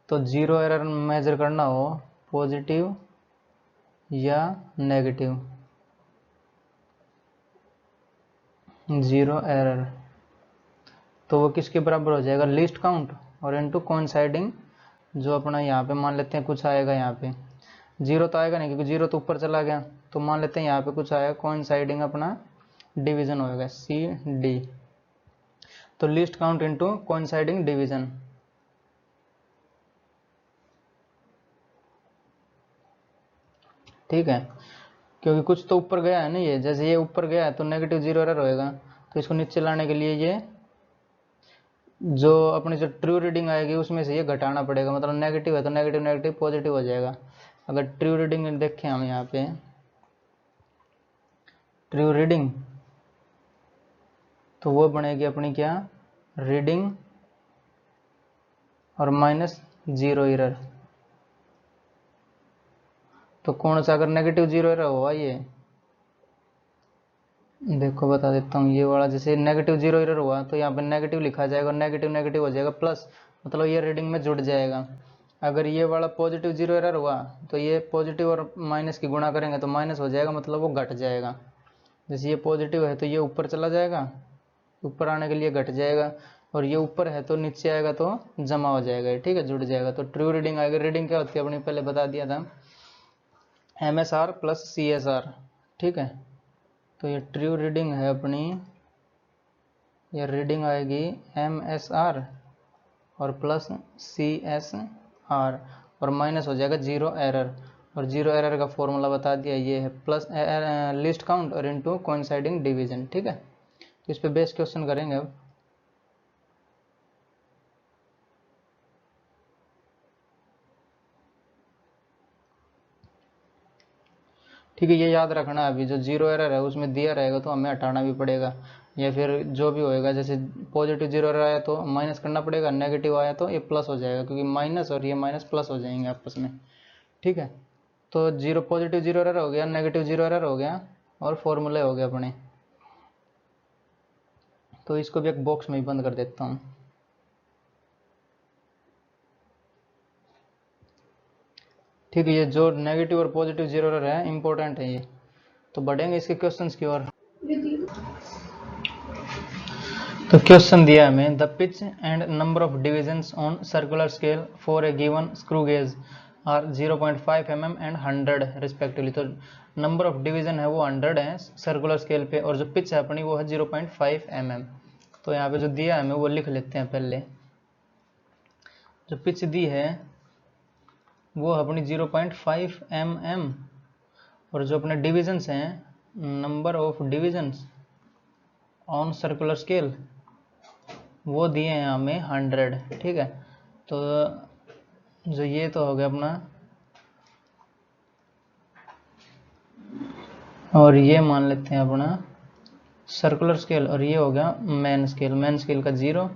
तो जीरो एरर मेजर करना हो पॉजिटिव या नेगेटिव जीरो एरर, तो वो किसके बराबर हो जाएगा, लिस्ट काउंट और इनटू कोइंसाइडिंग, जो अपना यहाँ पे मान लेते हैं कुछ आएगा, यहाँ पे जीरो तो आएगा नहीं क्योंकि जीरो तो ऊपर चला गया, तो मान लेते हैं यहाँ पे कुछ आएगा कोइंसाइडिंग अपना डिवीजन होएगा सी डी, तो least count into coinciding division, ठीक है। क्योंकि कुछ तो ऊपर गया है ना, ये जैसे ये ऊपर गया है तो नेगेटिव जीरो एरर होएगा, तो इसको नीचे लाने के लिए ये जो अपनी जो ट्रू रीडिंग आएगी उसमें से ये घटाना पड़ेगा, मतलब नेगेटिव है तो नेगेटिव नेगेटिव पॉजिटिव हो जाएगा। अगर ट्रू रीडिंग देखें हम यहाँ पे ट्रू रीडिंग, तो वो बनेगी अपनी क्या, रीडिंग और माइनस जीरो एरर। तो कौन सा, अगर नेगेटिव जीरो एरर हुआ ये देखो बता देता हूँ, ये वाला जैसे नेगेटिव जीरो एरर हुआ तो यहाँ पर नेगेटिव लिखा जाएगा और नेगेटिव नेगेटिव हो जाएगा प्लस, मतलब ये रीडिंग में जुड़ जाएगा। अगर ये वाला पॉजिटिव जीरो एरर हुआ तो ये पॉजिटिव और माइनस की गुणा करेंगे तो माइनस हो जाएगा, मतलब वो घट जाएगा। जैसे ये पॉजिटिव है तो ये ऊपर चला जाएगा, ऊपर आने के लिए घट जाएगा, और ये ऊपर है तो नीचे आएगा तो जमा हो जाएगा, ठीक है, जुड़ जाएगा। तो ट्रू रीडिंग आएगा। रीडिंग क्या होती है अपनी पहले बता दिया था, MSR प्लस CSR, ठीक है। तो ये ट्रू रीडिंग है अपनी, ये रीडिंग आएगी MSR और प्लस CSR और माइनस हो जाएगा जीरो एरर, और जीरो एरर का फॉर्मूला बता दिया, ये है प्लस लिस्ट काउंट और इनटू कोइंसाइडिंग डिवीजन, ठीक है। तो इस पे बेस क्वेश्चन करेंगे अब। ठीक है, ये याद रखना। अभी जो जीरो एरर है उसमें दिया रहेगा तो हमें हटाना भी पड़ेगा, या फिर जो भी होएगा, जैसे पॉजिटिव जीरो एरर आया तो माइनस करना पड़ेगा, नेगेटिव आया तो ये प्लस हो जाएगा, क्योंकि माइनस और ये माइनस प्लस हो जाएंगे आपस में। ठीक है, तो जीरो पॉजिटिव जीरो एरर हो गया, नेगेटिव जीरो एरर हो गया, और फॉर्मूले हो गए अपने। तो इसको भी एक बॉक्स में ही बंद कर देता हूँ। ठीक है, ये जो नेगेटिव और पॉजिटिव जीरो एरर है इंपॉर्टेंट है ये। तो बढ़ेंगे इसके क्वेश्चंस की ओर। तो क्वेश्चन दिया हमें, the pitch and number of divisions on circular scale for a given screw gauge are 0.5 mm and 100 respectively. तो नंबर ऑफ डिवीजन है वो 100 है सर्कुलर स्केल पे, और जो पिच है अपनी वो है 0.5 mm। तो यहाँ पे जो दिया है हमें वो लिख लेते हैं पहले। जो पिच दी है वो अपनी 0.5 mm, और जो अपने डिविजन्स हैं, number of divisions on circular scale वो दिए हैं हमें 100। ठीक है, तो जो ये तो हो गया अपना, और ये मान लेते हैं अपना सर्कुलर स्केल, और ये हो गया मेन स्केल का 0,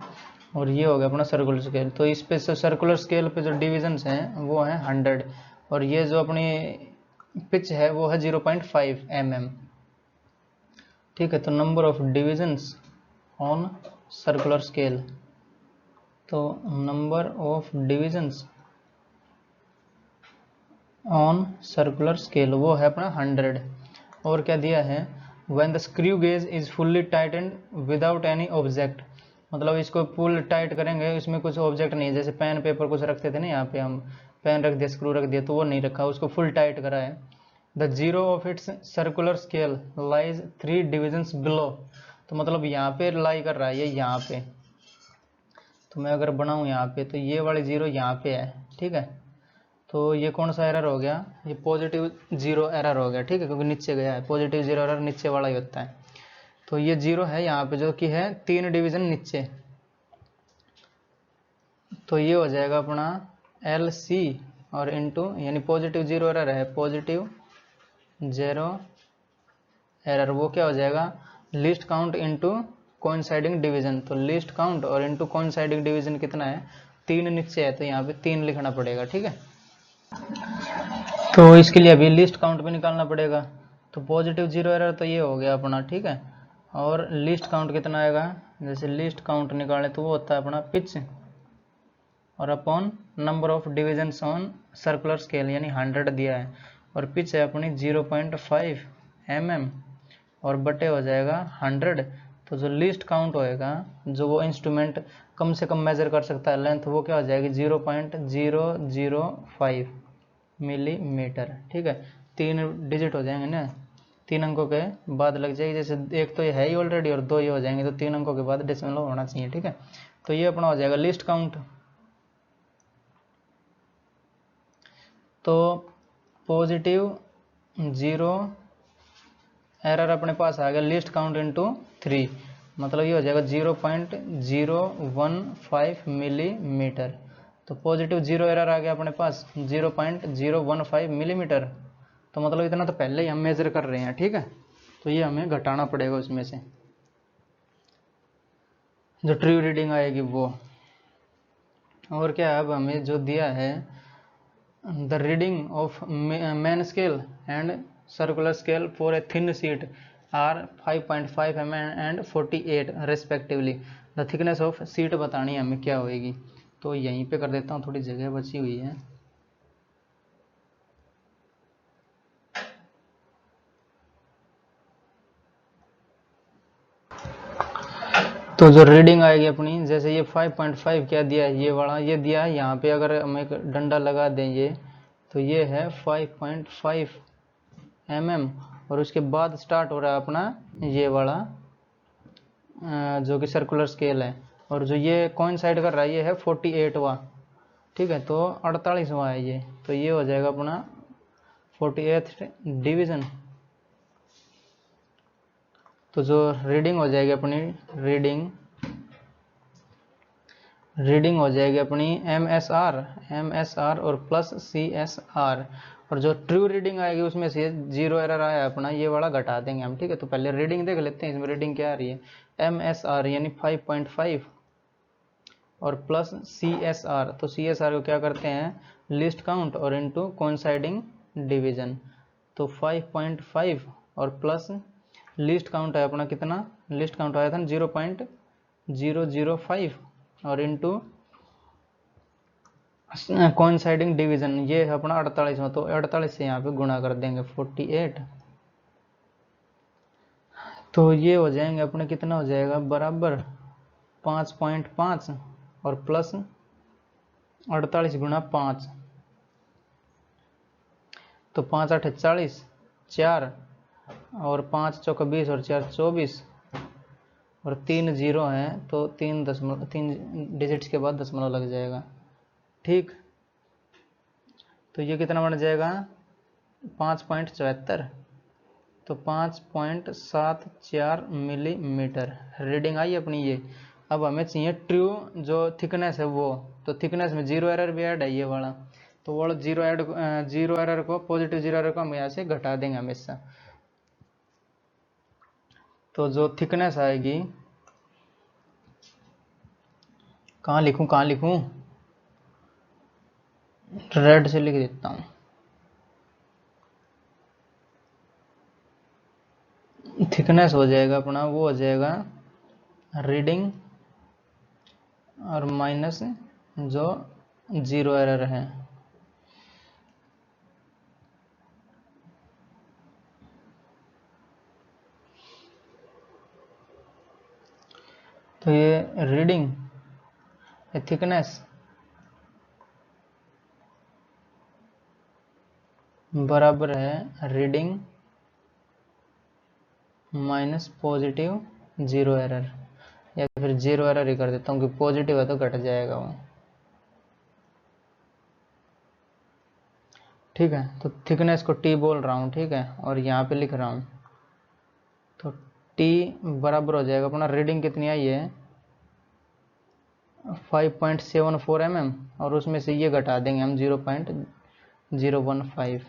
और ये हो गया अपना सर्कुलर स्केल। तो इस पे सर्कुलर स्केल पे जो डिविजन्स हैं वो हैं 100, और ये जो अपनी पिच है वो है 0.5 mm। ठीक है, तो number of divisions on circular scale, तो number of divisions on circular scale वो है अपना 100। और क्या दिया है, when the screw gauge is fully tightened without any object, मतलब इसको फुल टाइट करेंगे, इसमें कुछ ऑब्जेक्ट नहीं है, जैसे पेन पेपर कुछ रखते थे ना, यहाँ पे हम पेन रख दिया, स्क्रू रख दिया, तो वो नहीं रखा, उसको फुल टाइट करा है। The zero of its circular scale lies 3 divisions below, तो मतलब यहाँ पे लाई कर रहा है ये यहाँ पे। तो मैं अगर बनाऊँ यहाँ पे, तो ये वाली जीरो यहाँ पे है। ठीक है, तो ये कौन सा एरर हो गया, ये पॉजिटिव जीरो एरर हो गया। ठीक है, क्योंकि नीचे गया है, पॉजिटिव जीरो एरर नीचे वाला ही होता है। तो ये जीरो है यहाँ पे, जो कि है 3 डिवीजन नीचे, तो ये हो जाएगा अपना LC और इनटू, यानी पॉजिटिव जीरो एरर है, पॉजिटिव जीरो एरर, वो क्या हो जाएगा, list count into coinciding division. तो लिस्ट काउंट और इनटू कोइंसाइडिंग डिवीजन कितना है, 3 नीचे है, तो यहाँ पे 3 लिखना पड़ेगा। ठीक है, तो इसके लिए अभी लिस्ट काउंट भी निकालना पड़ेगा। तो पॉजिटिव जीरो एरर तो ये हो गया अपना। ठीक है, और लिस्ट काउंट कितना आएगा, जैसे लिस्ट काउंट निकाले तो वो होता है अपना पिच और upon number of divisions on circular scale, यानी 100 दिया है, और पिच है अपनी 0.5 mm, और बटे हो जाएगा 100। तो जो लिस्ट काउंट होएगा, जो वो इंस्ट्रूमेंट कम से कम मेजर कर सकता है लेंथ, वो क्या हो जाएगी 0.005 मिलीमीटर। ठीक है, 3 डिजिट हो जाएंगे ना, 3 अंकों के बाद लग जाएगी, जैसे एक तो ये है ही ऑलरेडी और 2 ये हो जाएंगे, तो 3 अंकों के बाद डेसिमल होना चाहिए। ठीक है, तो ये अपना हो जाएगा लिस्ट काउंट। तो पॉजिटिव जीरो एरर अपने पास आ गया, लिस्ट काउंट इनटू 3, मतलब ये हो जाएगा 0.015 मिलीमीटर। तो पॉजिटिव जीरो एरर आ गया अपने पास 0.015 मिलीमीटर, तो मतलब इतना तो पहले ही हम मेजर कर रहे हैं। ठीक है, तो ये हमें घटाना पड़ेगा उसमें से, जो ट्रू रीडिंग आएगी वो। और क्या है, अब हमें जो दिया है, the reading of main scale and circular scale for a thin sheet are 5.5 mm and 48 respectively. The thickness of sheet बतानी है हमें क्या होएगी, तो यहीं पे कर देता हूँ, थोड़ी जगह बची हुई है। तो जो रीडिंग आएगी अपनी, जैसे ये 5.5 क्या दिया है, ये वाला ये दिया है यहाँ पे, अगर हम एक डंडा लगा दें ये, तो ये है 5.5 mm, और उसके बाद स्टार्ट हो रहा है अपना ये वाला जो कि सर्कुलर स्केल है, और जो ये कोइंसाइड कर रहा है ये है 48वां। ठीक है, तो 48वां है ये, तो ये हो जाएगा अपना 48th डिवीजन। तो जो रीडिंग हो जाएगी अपनी, रीडिंग रीडिंग हो जाएगी अपनी MSR और प्लस CSR, और जो ट्रू रीडिंग आएगी उसमें से जीरो एरर आया अपना ये वाला घटा देंगे हम, ठीक है। तो पहले रीडिंग देख लेते हैं, इसमें रीडिंग क्या आ रही है। MSR यानी 5.5 और प्लस CSR, तो CSR को क्या करते हैं लिस्ट काउंट और इनटू कोइंसाइडिंग डिवीजन। तो 5.5 और प्लस लिस्ट काउंट है अपना कितना, लिस्ट काउंट आया था 0.005 और इनटू कोइंसाइडिंग डिवीजन ये है अपना 48वां, तो 48 से यहाँ पे गुणा कर देंगे 48, तो ये हो जाएंगे अपने कितना हो जाएगा बराबर 5.5 और प्लस 48 गुणा 5, तो 5 8 40, 4 और 5 चौका 20 और 4 24 और 3 जीरो हैं, तो 3 डिजिट्स के बाद दशमलव लग जाएगा, ठीक। तो ये कितना बन जाएगा 5.74, तो 5.74 मिलीमीटर रीडिंग आई अपनी ये। अब हमें चाहिए ट्रू जो थिकनेस है वो, तो थिकनेस में जीरो एरर भी ऐड है ये वाला, तो वो जीरो एरर को पॉजिटिव जीरो एरर को हम यहाँ से घटा देंगे हमेशा। तो जो थिकनेस आएगी, कहाँ लिखूं रेड से लिख देता हूँ। थिकनेस हो जाएगा अपना वो हो जाएगा रीडिंग और माइनस जो जीरो एरर है, तो ये रीडिंग थिकनेस बराबर है reading minus positive zero error, या फिर जीरो एरर ही कर देता हूँ कि पॉजिटिव है तो घट जाएगा वो, ठीक है। तो थिकनेस को T बोल रहा हूँ, ठीक है, और यहाँ पे लिख रहा हूँ, तो T बराबर हो जाएगा अपना रीडिंग कितनी आई है 5.74 mm और उसमें से ये घटा देंगे हम 0.015,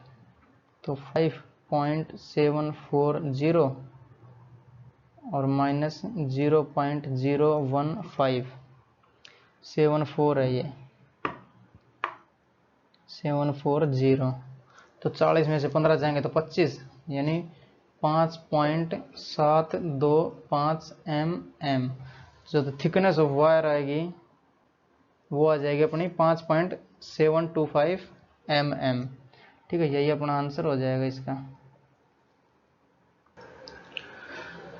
तो 5.740 और माइनस 0.015, 74 है ये 740, तो 40 में से 15 जाएंगे तो 25 यानी 5.725 mm। जो तो थिकनेस ऑफ वायर आएगी वो आ जाएगी अपनी 5.725 mm, ठीक है। यही अपना आंसर हो जाएगा इसका,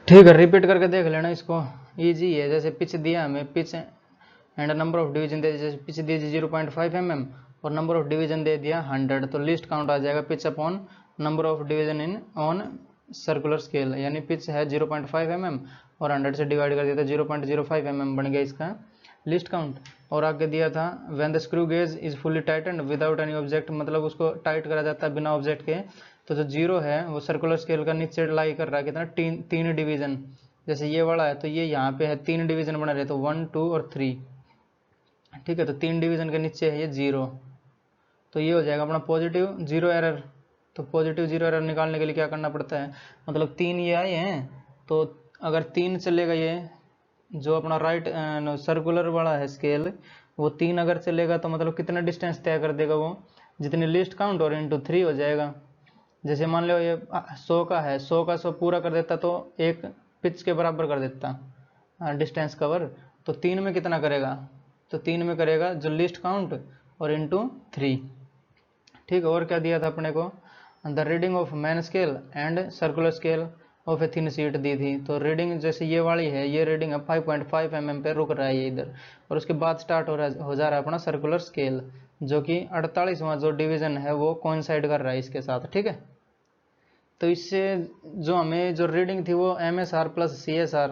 ठीक है। रिपीट करके देख लेना इसको, इजी है। जैसे पिच दिया हमें, pitch and number of division दे, जैसे पिच दी 0.5 mm और नंबर ऑफ डिवीजन दे दिया 100, तो लिस्ट काउंट आ जाएगा pitch upon number of division in on circular scale, यानी पिच है 0.5 mm और 100 से डिवाइड कर दिया था 0.05 mm बन गया इसका लिस्ट काउंट। और आगे दिया था when the screw gauge is fully tightened without any object, मतलब उसको टाइट करा जाता है बिना ऑब्जेक्ट के, तो जो जीरो है वो सर्कुलर स्केल का नीचे लाई कर रहा है कितना तीन डिवीजन, जैसे ये वाला है तो ये यहाँ पे है 3 डिवीजन बना रहे, तो 1 2 और 3, ठीक है। तो 3 डिवीजन के नीचे है ये 0, तो ये हो जाएगा अपना पॉजिटिव जीरो एरर। तो पॉजिटिव जीरो एरर निकालने के लिए क्या करना पड़ता है, मतलब 3 ये आए हैं, तो अगर 3 चलेगा ये जो अपना राइट सर्कुलर वाला है स्केल, वो 3 अगर चलेगा तो मतलब कितना डिस्टेंस तय कर देगा वो, जितनी लिस्ट काउंट और इंटू 3 हो जाएगा। जैसे मान लो ये 100 का है, 100 का 100 पूरा कर देता तो एक पिच के बराबर कर देता डिस्टेंस कवर, तो 3 में कितना करेगा, तो 3 में करेगा जो लिस्ट काउंट और इंटू 3, ठीक है। और क्या दिया था अपने को, the reading of main scale and circular scale of a thin sheet दी थी, तो रीडिंग जैसे ये वाली है, ये रीडिंग है 5.5 mm पे रुक रहा है ये इधर, और उसके बाद स्टार्ट हो जा रहा है अपना सर्कुलर स्केल, जो कि 48वां जो डिवीजन है वो कोइंसाइड कर रहा है इसके साथ, ठीक है। तो इससे जो हमें जो रीडिंग थी वो MSR प्लस CSR,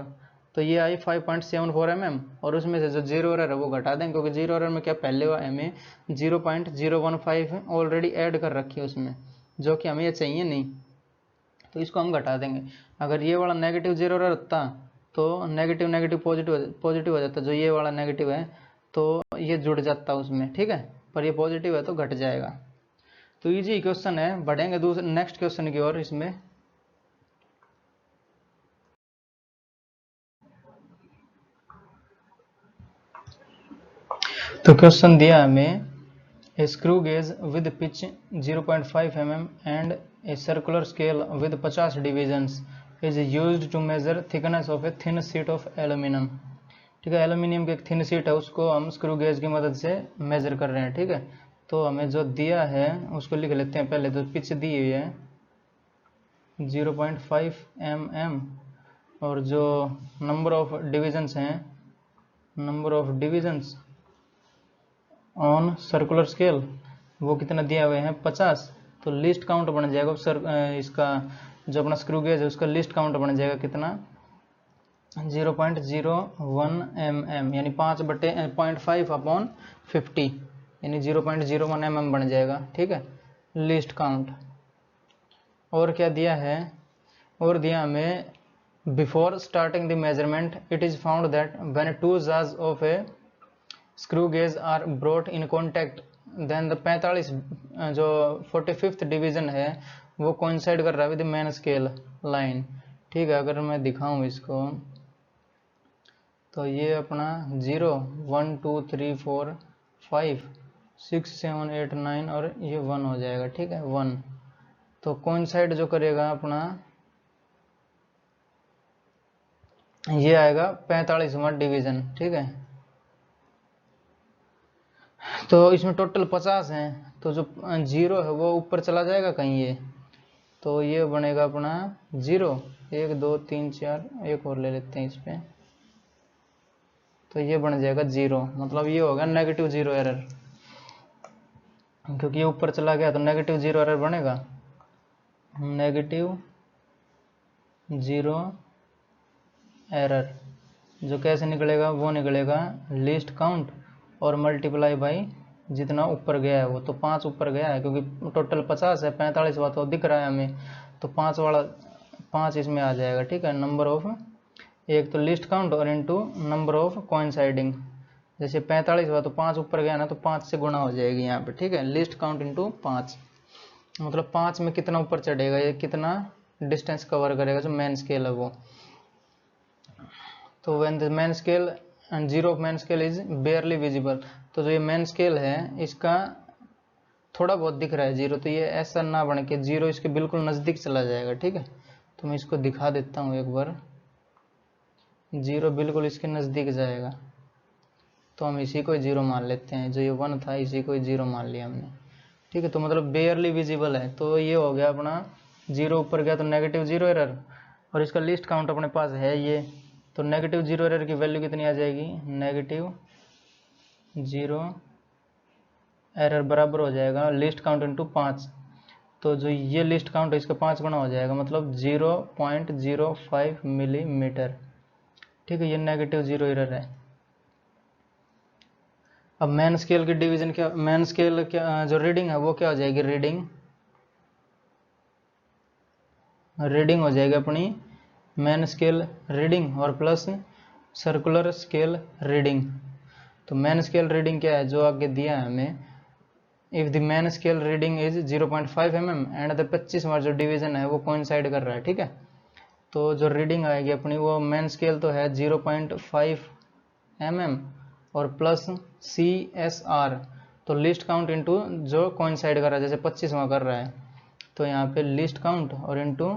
तो ये आई 5.74 mm, और उसमें से जो जीरो एरर है वो घटा देंगे, क्योंकि जीरो एरर में क्या पहले हमें 0.015 ऑलरेडी ऐड कर रखी है उसमें, जो कि हमें ये चाहिए नहीं, तो इसको हम घटा देंगे। अगर ये वाला नेगेटिव जीरो एरर होता तो नेगेटिव नेगेटिव पॉजिटिव हो जाता, जो ये वाला नेगेटिव है तो ये जुड़ जाता है उसमें, ठीक है, पर ये पॉजिटिव है तो घट जाएगा। तो इजी क्वेश्चन है, बढ़ेंगे दूसरे नेक्स्ट क्वेश्चन की ओर। इसमें तो क्वेश्चन दिया हमें, a screw gauge with pitch 0.5 mm and a circular scale with 50 divisions is used to measure thickness of a thin sheet of aluminum। ठीक है, एल्यूमिनियम की एक थिन शीट है, उसको हम स्क्रू गेज की मदद से मेजर कर रहे हैं। ठीक है, तो हमें जो दिया है उसको लिख लेते हैं पहले। तो पिच दी हुई है 0.5 mm और जो नंबर ऑफ डिविजन्स हैं, number of divisions on circular scale वो कितना दिया हुए हैं 50। तो लिस्ट काउंट बन जाएगा सर, इसका जो अपना स्क्रू गेज है उसका लिस्ट काउंट बन जाएगा कितना 0.01 mm, यानी 5/0.5 अपॉन 50, यानी 0.01 mm बन जाएगा। ठीक है, लिस्ट काउंट। और क्या दिया है, और दिया हमें before starting the measurement it is found that when two जार्स of a screw gauge are brought in contact then the 45 जो 45th डिवीजन है वो कोइंसाइड कर रहा है विद मेन स्केल लाइन। ठीक है, अगर मैं दिखाऊं इसको तो ये अपना 0 1 2 3 4 5 6 7 8 9 और ये 1 हो जाएगा। ठीक है, 1 तो कोइंसाइड जो करेगा अपना ये आएगा 45वां डिवीजन। ठीक है, तो इसमें टोटल 50 हैं, तो जो 0 है वो ऊपर चला जाएगा कहीं ये, तो ये बनेगा अपना 0 1 2 3 4, एक और ले लेते हैं इस पे, तो ये बन जाएगा 0, मतलब ये होगा नेगेटिव 0 एरर, क्योंकि ये ऊपर चला गया तो नेगेटिव 0 एरर बनेगा। नेगेटिव 0 एरर जो कैसे निकलेगा, वो निकलेगा लिस्ट काउंट और मल्टीप्लाई बाई जितना ऊपर गया है वो, तो 5 ऊपर गया है क्योंकि टोटल 50 है, 45 वाला तो दिख रहा है हमें, तो 5 वाला 5 इसमें आ जाएगा। ठीक है, नंबर ऑफ, एक तो लिस्ट काउंट और इनटू नंबर ऑफ कोइंसाइडिंग, जैसे 45 हुआ तो 5 ऊपर गया ना तो 5 से गुणा हो जाएगी यहाँ पे। ठीक है, लिस्ट काउंट इनटू 5, मतलब 5 में कितना ऊपर चढ़ेगा, ये कितना डिस्टेंस कवर करेगा जो मेन स्केल है वो। तो when the main scale and 0 of main scale is बेयरली visible, तो जो ये मेन स्केल है इसका थोड़ा बहुत दिख रहा है 0, तो ये ऐसा ना बन के 0 इसके बिल्कुल नज़दीक चला जाएगा। ठीक है, तो मैं इसको दिखा देता हूँ एक बार, 0 बिल्कुल इसके नज़दीक जाएगा, तो हम इसी को 0 मान लेते हैं, जो ये 1 था इसी को 0 मान लिया हमने। ठीक है, तो मतलब बेयरली विजिबल है, तो ये हो गया अपना 0 ऊपर गया तो नेगेटिव 0 एरर, और इसका लिस्ट काउंट अपने पास है ये, तो नेगेटिव 0 एरर की वैल्यू कितनी आ जाएगी, नेगेटिव 0 एरर बराबर हो जाएगा लिस्ट काउंट इंटू 5, तो जो ये लिस्ट काउंट है इसका 5 गुना हो जाएगा, मतलब 0.05 मिलीमीटर। ठीक है, ये नेगेटिव 0 एरर है। अब मेन स्केल की डिवीजन क्या, मेन स्केल क्या जो रीडिंग है वो क्या हो जाएगी, रीडिंग हो जाएगी अपनी मेन स्केल रीडिंग और प्लस सर्कुलर स्केल रीडिंग। तो मेन स्केल रीडिंग क्या है, जो आगे दिया है हमें, if the main scale reading is 0.5 mm and the 25वां जो डिवीजन है वो कोइंसाइड कर रहा है। ठीक है, तो जो रीडिंग आएगी अपनी वो मेन स्केल तो है 0.5 mm और प्लस CSR, तो लिस्ट काउंट इंटू जो कोइंसाइड कर रहा है, जैसे 25वां कर रहा है तो यहाँ पे लिस्ट काउंट और इंटू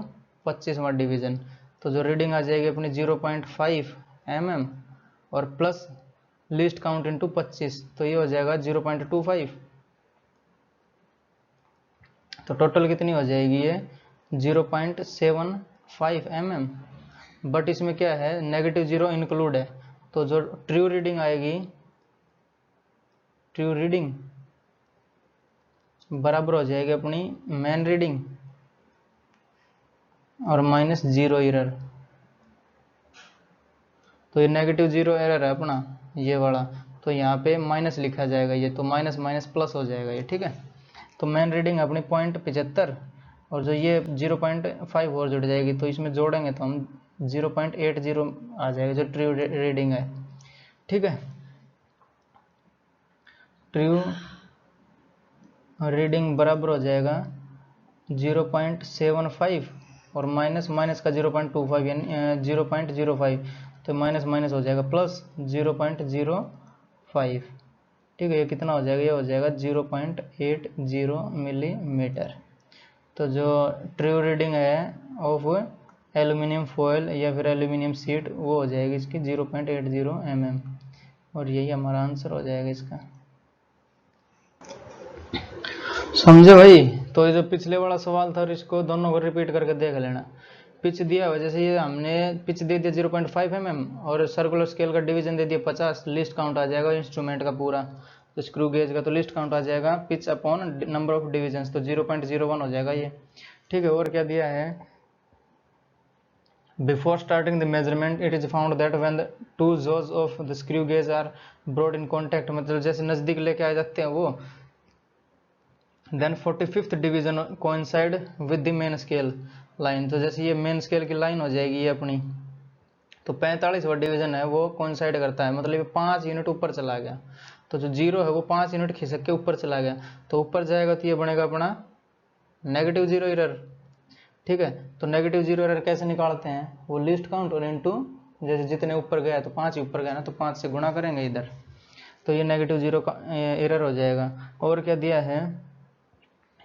25वां डिवीजन, तो जो रीडिंग आ जाएगी अपनी 0.5 mm और प्लस लिस्ट काउंट इंटू 25, तो ये हो जाएगा 0.25, तो टोटल कितनी हो जाएगी ये 0.75 mm, बट इसमें क्या है नेगेटिव 0 इंक्लूड है, तो जो ट्रू रीडिंग आएगी, ट्रू रीडिंग बराबर हो जाएगी अपनी मेन रीडिंग और माइनस 0 एरर, तो ये नेगेटिव 0 एरर है अपना ये वाला, तो यहाँ पे माइनस लिखा जाएगा ये, तो माइनस माइनस प्लस हो जाएगा ये। ठीक है, तो मेन रीडिंग अपनी 0.75 और जो ये 0.5 और जुड़ जाएगी, तो इसमें जोड़ेंगे तो हम 0.80 आ जाएगा जो ट्रू रीडिंग है। ठीक है, ट्रू रीडिंग बराबर हो जाएगा 0.75 और माइनस माइनस का 0.25 यानी 0.05, तो माइनस माइनस हो जाएगा प्लस 0.05। ठीक है, ये कितना हो जाएगा, ये हो जाएगा 0.80 मिलीमीटर। तो जो ट्रू रीडिंग है ऑफ एल्यूमिनियम फॉयल या फिर एल्यूमिनियम शीट वो हो जाएगी इसकी 0.80 mm, और यही हमारा आंसर हो जाएगा इसका। समझे भाई? तो ये जो पिछले वाला सवाल था इसको दोनों को रिपीट करके देख लेना। पिच दिया हुआ, जैसे ये हमने पिच दे दिया 0.5 mm और सर्कुलर स्केल का डिवीजन दे दिया 50, लिस्ट काउंट आ जाएगा इंस्ट्रूमेंट का पूरा, तो स्क्रू गेज का तो लिस्ट काउंट आ जाएगा pitch upon number of divisions, तो 0.01 हो जाएगा ये। ठीक है, और क्या दिया है, before starting the measurement it is found that when the two jaws of the screw gauge are brought in contact, मतलब जैसे नजदीक लेके आ जाते हैं वो, then 45th division coincide with the main scale line, तो जैसे ये मेन स्केल की लाइन हो जाएगी ये अपनी, तो 45वां डिवीजन है वो कोइंसाइड करता है, मतलब 5 यूनिट ऊपर चला गया, तो जो जीरो है वो 5 यूनिट खिसक के ऊपर चला गया, तो ऊपर जाएगा तो ये बनेगा अपना नेगेटिव जीरो एरर। ठीक है, तो नेगेटिव जीरो एरर कैसे निकालते हैं, वो लिस्ट काउंट और इनटू जैसे जितने ऊपर गया तो 5 ही ऊपर गया ना, तो 5 से गुणा करेंगे इधर, तो ये नेगेटिव जीरो का एरर हो जाएगा। और क्या दिया है,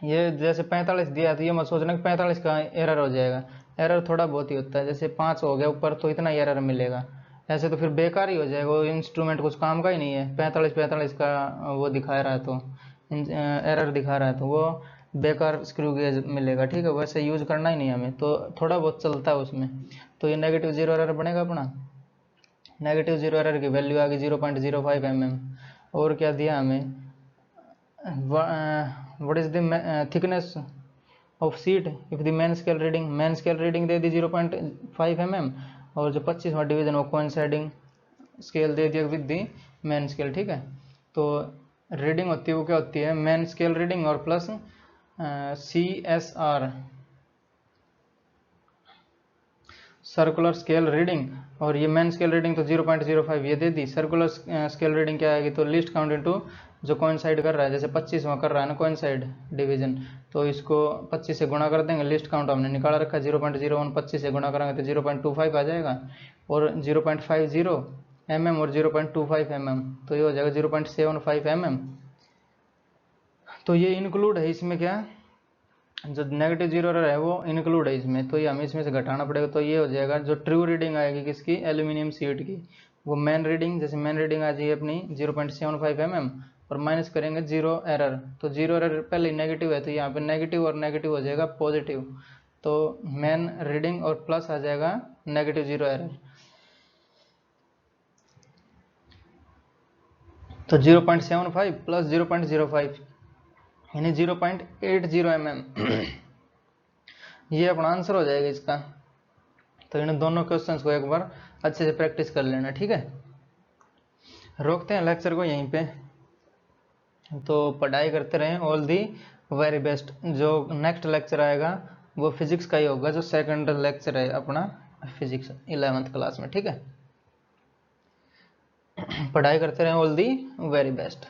ये जैसे 45 दिया है तो ये मत सोचना कि 45 का एरर हो जाएगा, एरर थोड़ा बहुत ही होता है, जैसे 5 हो गया ऊपर तो इतना ही एरर मिलेगा, ऐसे तो फिर बेकार ही हो जाएगा, वो इंस्ट्रूमेंट कुछ काम का ही नहीं है, 45 का वो दिखा रहा है तो एरर दिखा रहा है तो वो बेकार स्क्रू गेज मिलेगा। ठीक है, वैसे यूज करना ही नहीं हमें, तो थोड़ा बहुत चलता है उसमें, तो ये नेगेटिव जीरो एरर बनेगा अपना, नेगेटिव जीरो एरर की वैल्यू आ गई 0.05 mm। और क्या दिया हमें, what is the thickness of seat if the main scale reading they the 0.5 mm और जो 25वां डिवीजन वो कोइंसाइडिंग स्केल दे दिया विद द मेन स्केल। ठीक है, तो रीडिंग होती है वो क्या होती है, मेन स्केल रीडिंग और plus CSR circular scale reading, और ये मेन स्केल रीडिंग तो 0.05 ये दे दी, सर्कुलर स्केल रीडिंग क्या आएगी, तो लिस्ट काउंट इनटू जो कोइंसाइड कर रहा है, जैसे 25वां कर रहा है ना कोइंसाइड डिवीजन, तो इसको 25 से गुणा कर देंगे, लिस्ट काउंट हमने निकाला रखा है 0.01, 25 से गुणा करेंगे तो 0.25 आ जाएगा, और 0.50 mm और 0.25 mm, तो ये हो जाएगा 0.75 mm। तो ये इंक्लूड है इसमें, क्या जो नेगेटिव जीरो एरर है वो इंक्लूड है इसमें, तो ये हमें इसमें से घटाना पड़ेगा, तो ये हो जाएगा जो ट्रू रीडिंग आएगी किसकी, एल्यूमिनियम शीट की, वो मेन रीडिंग, जैसे मेन रीडिंग आ जाएगी अपनी 0.75 mm और माइनस करेंगे जीरो एरर, तो जीरो एरर पहले नेगेटिव है तो यहाँ पे नेगेटिव और नेगेटिव हो जाएगा पॉजिटिव, तो मेन रीडिंग और प्लस आ जाएगा नेगेटिव जीरो एरर, तो 0.75 प्लस 0.05 यानी 0.80 mm ये अपना आंसर हो जाएगा इसका। तो इन दोनों क्वेश्चंस को एक बार अच्छे से प्रैक्टिस कर लेना। ठीक है, रोकते हैं लेक्चर को यहीं पे, तो पढ़ाई करते रहें, ऑल दी वेरी बेस्ट। जो नेक्स्ट लेक्चर आएगा वो फिजिक्स का ही होगा, जो सेकंड लेक्चर है अपना फिजिक्स 11th क्लास में। ठीक है, पढ़ाई करते रहें, ऑल दी वेरी बेस्ट।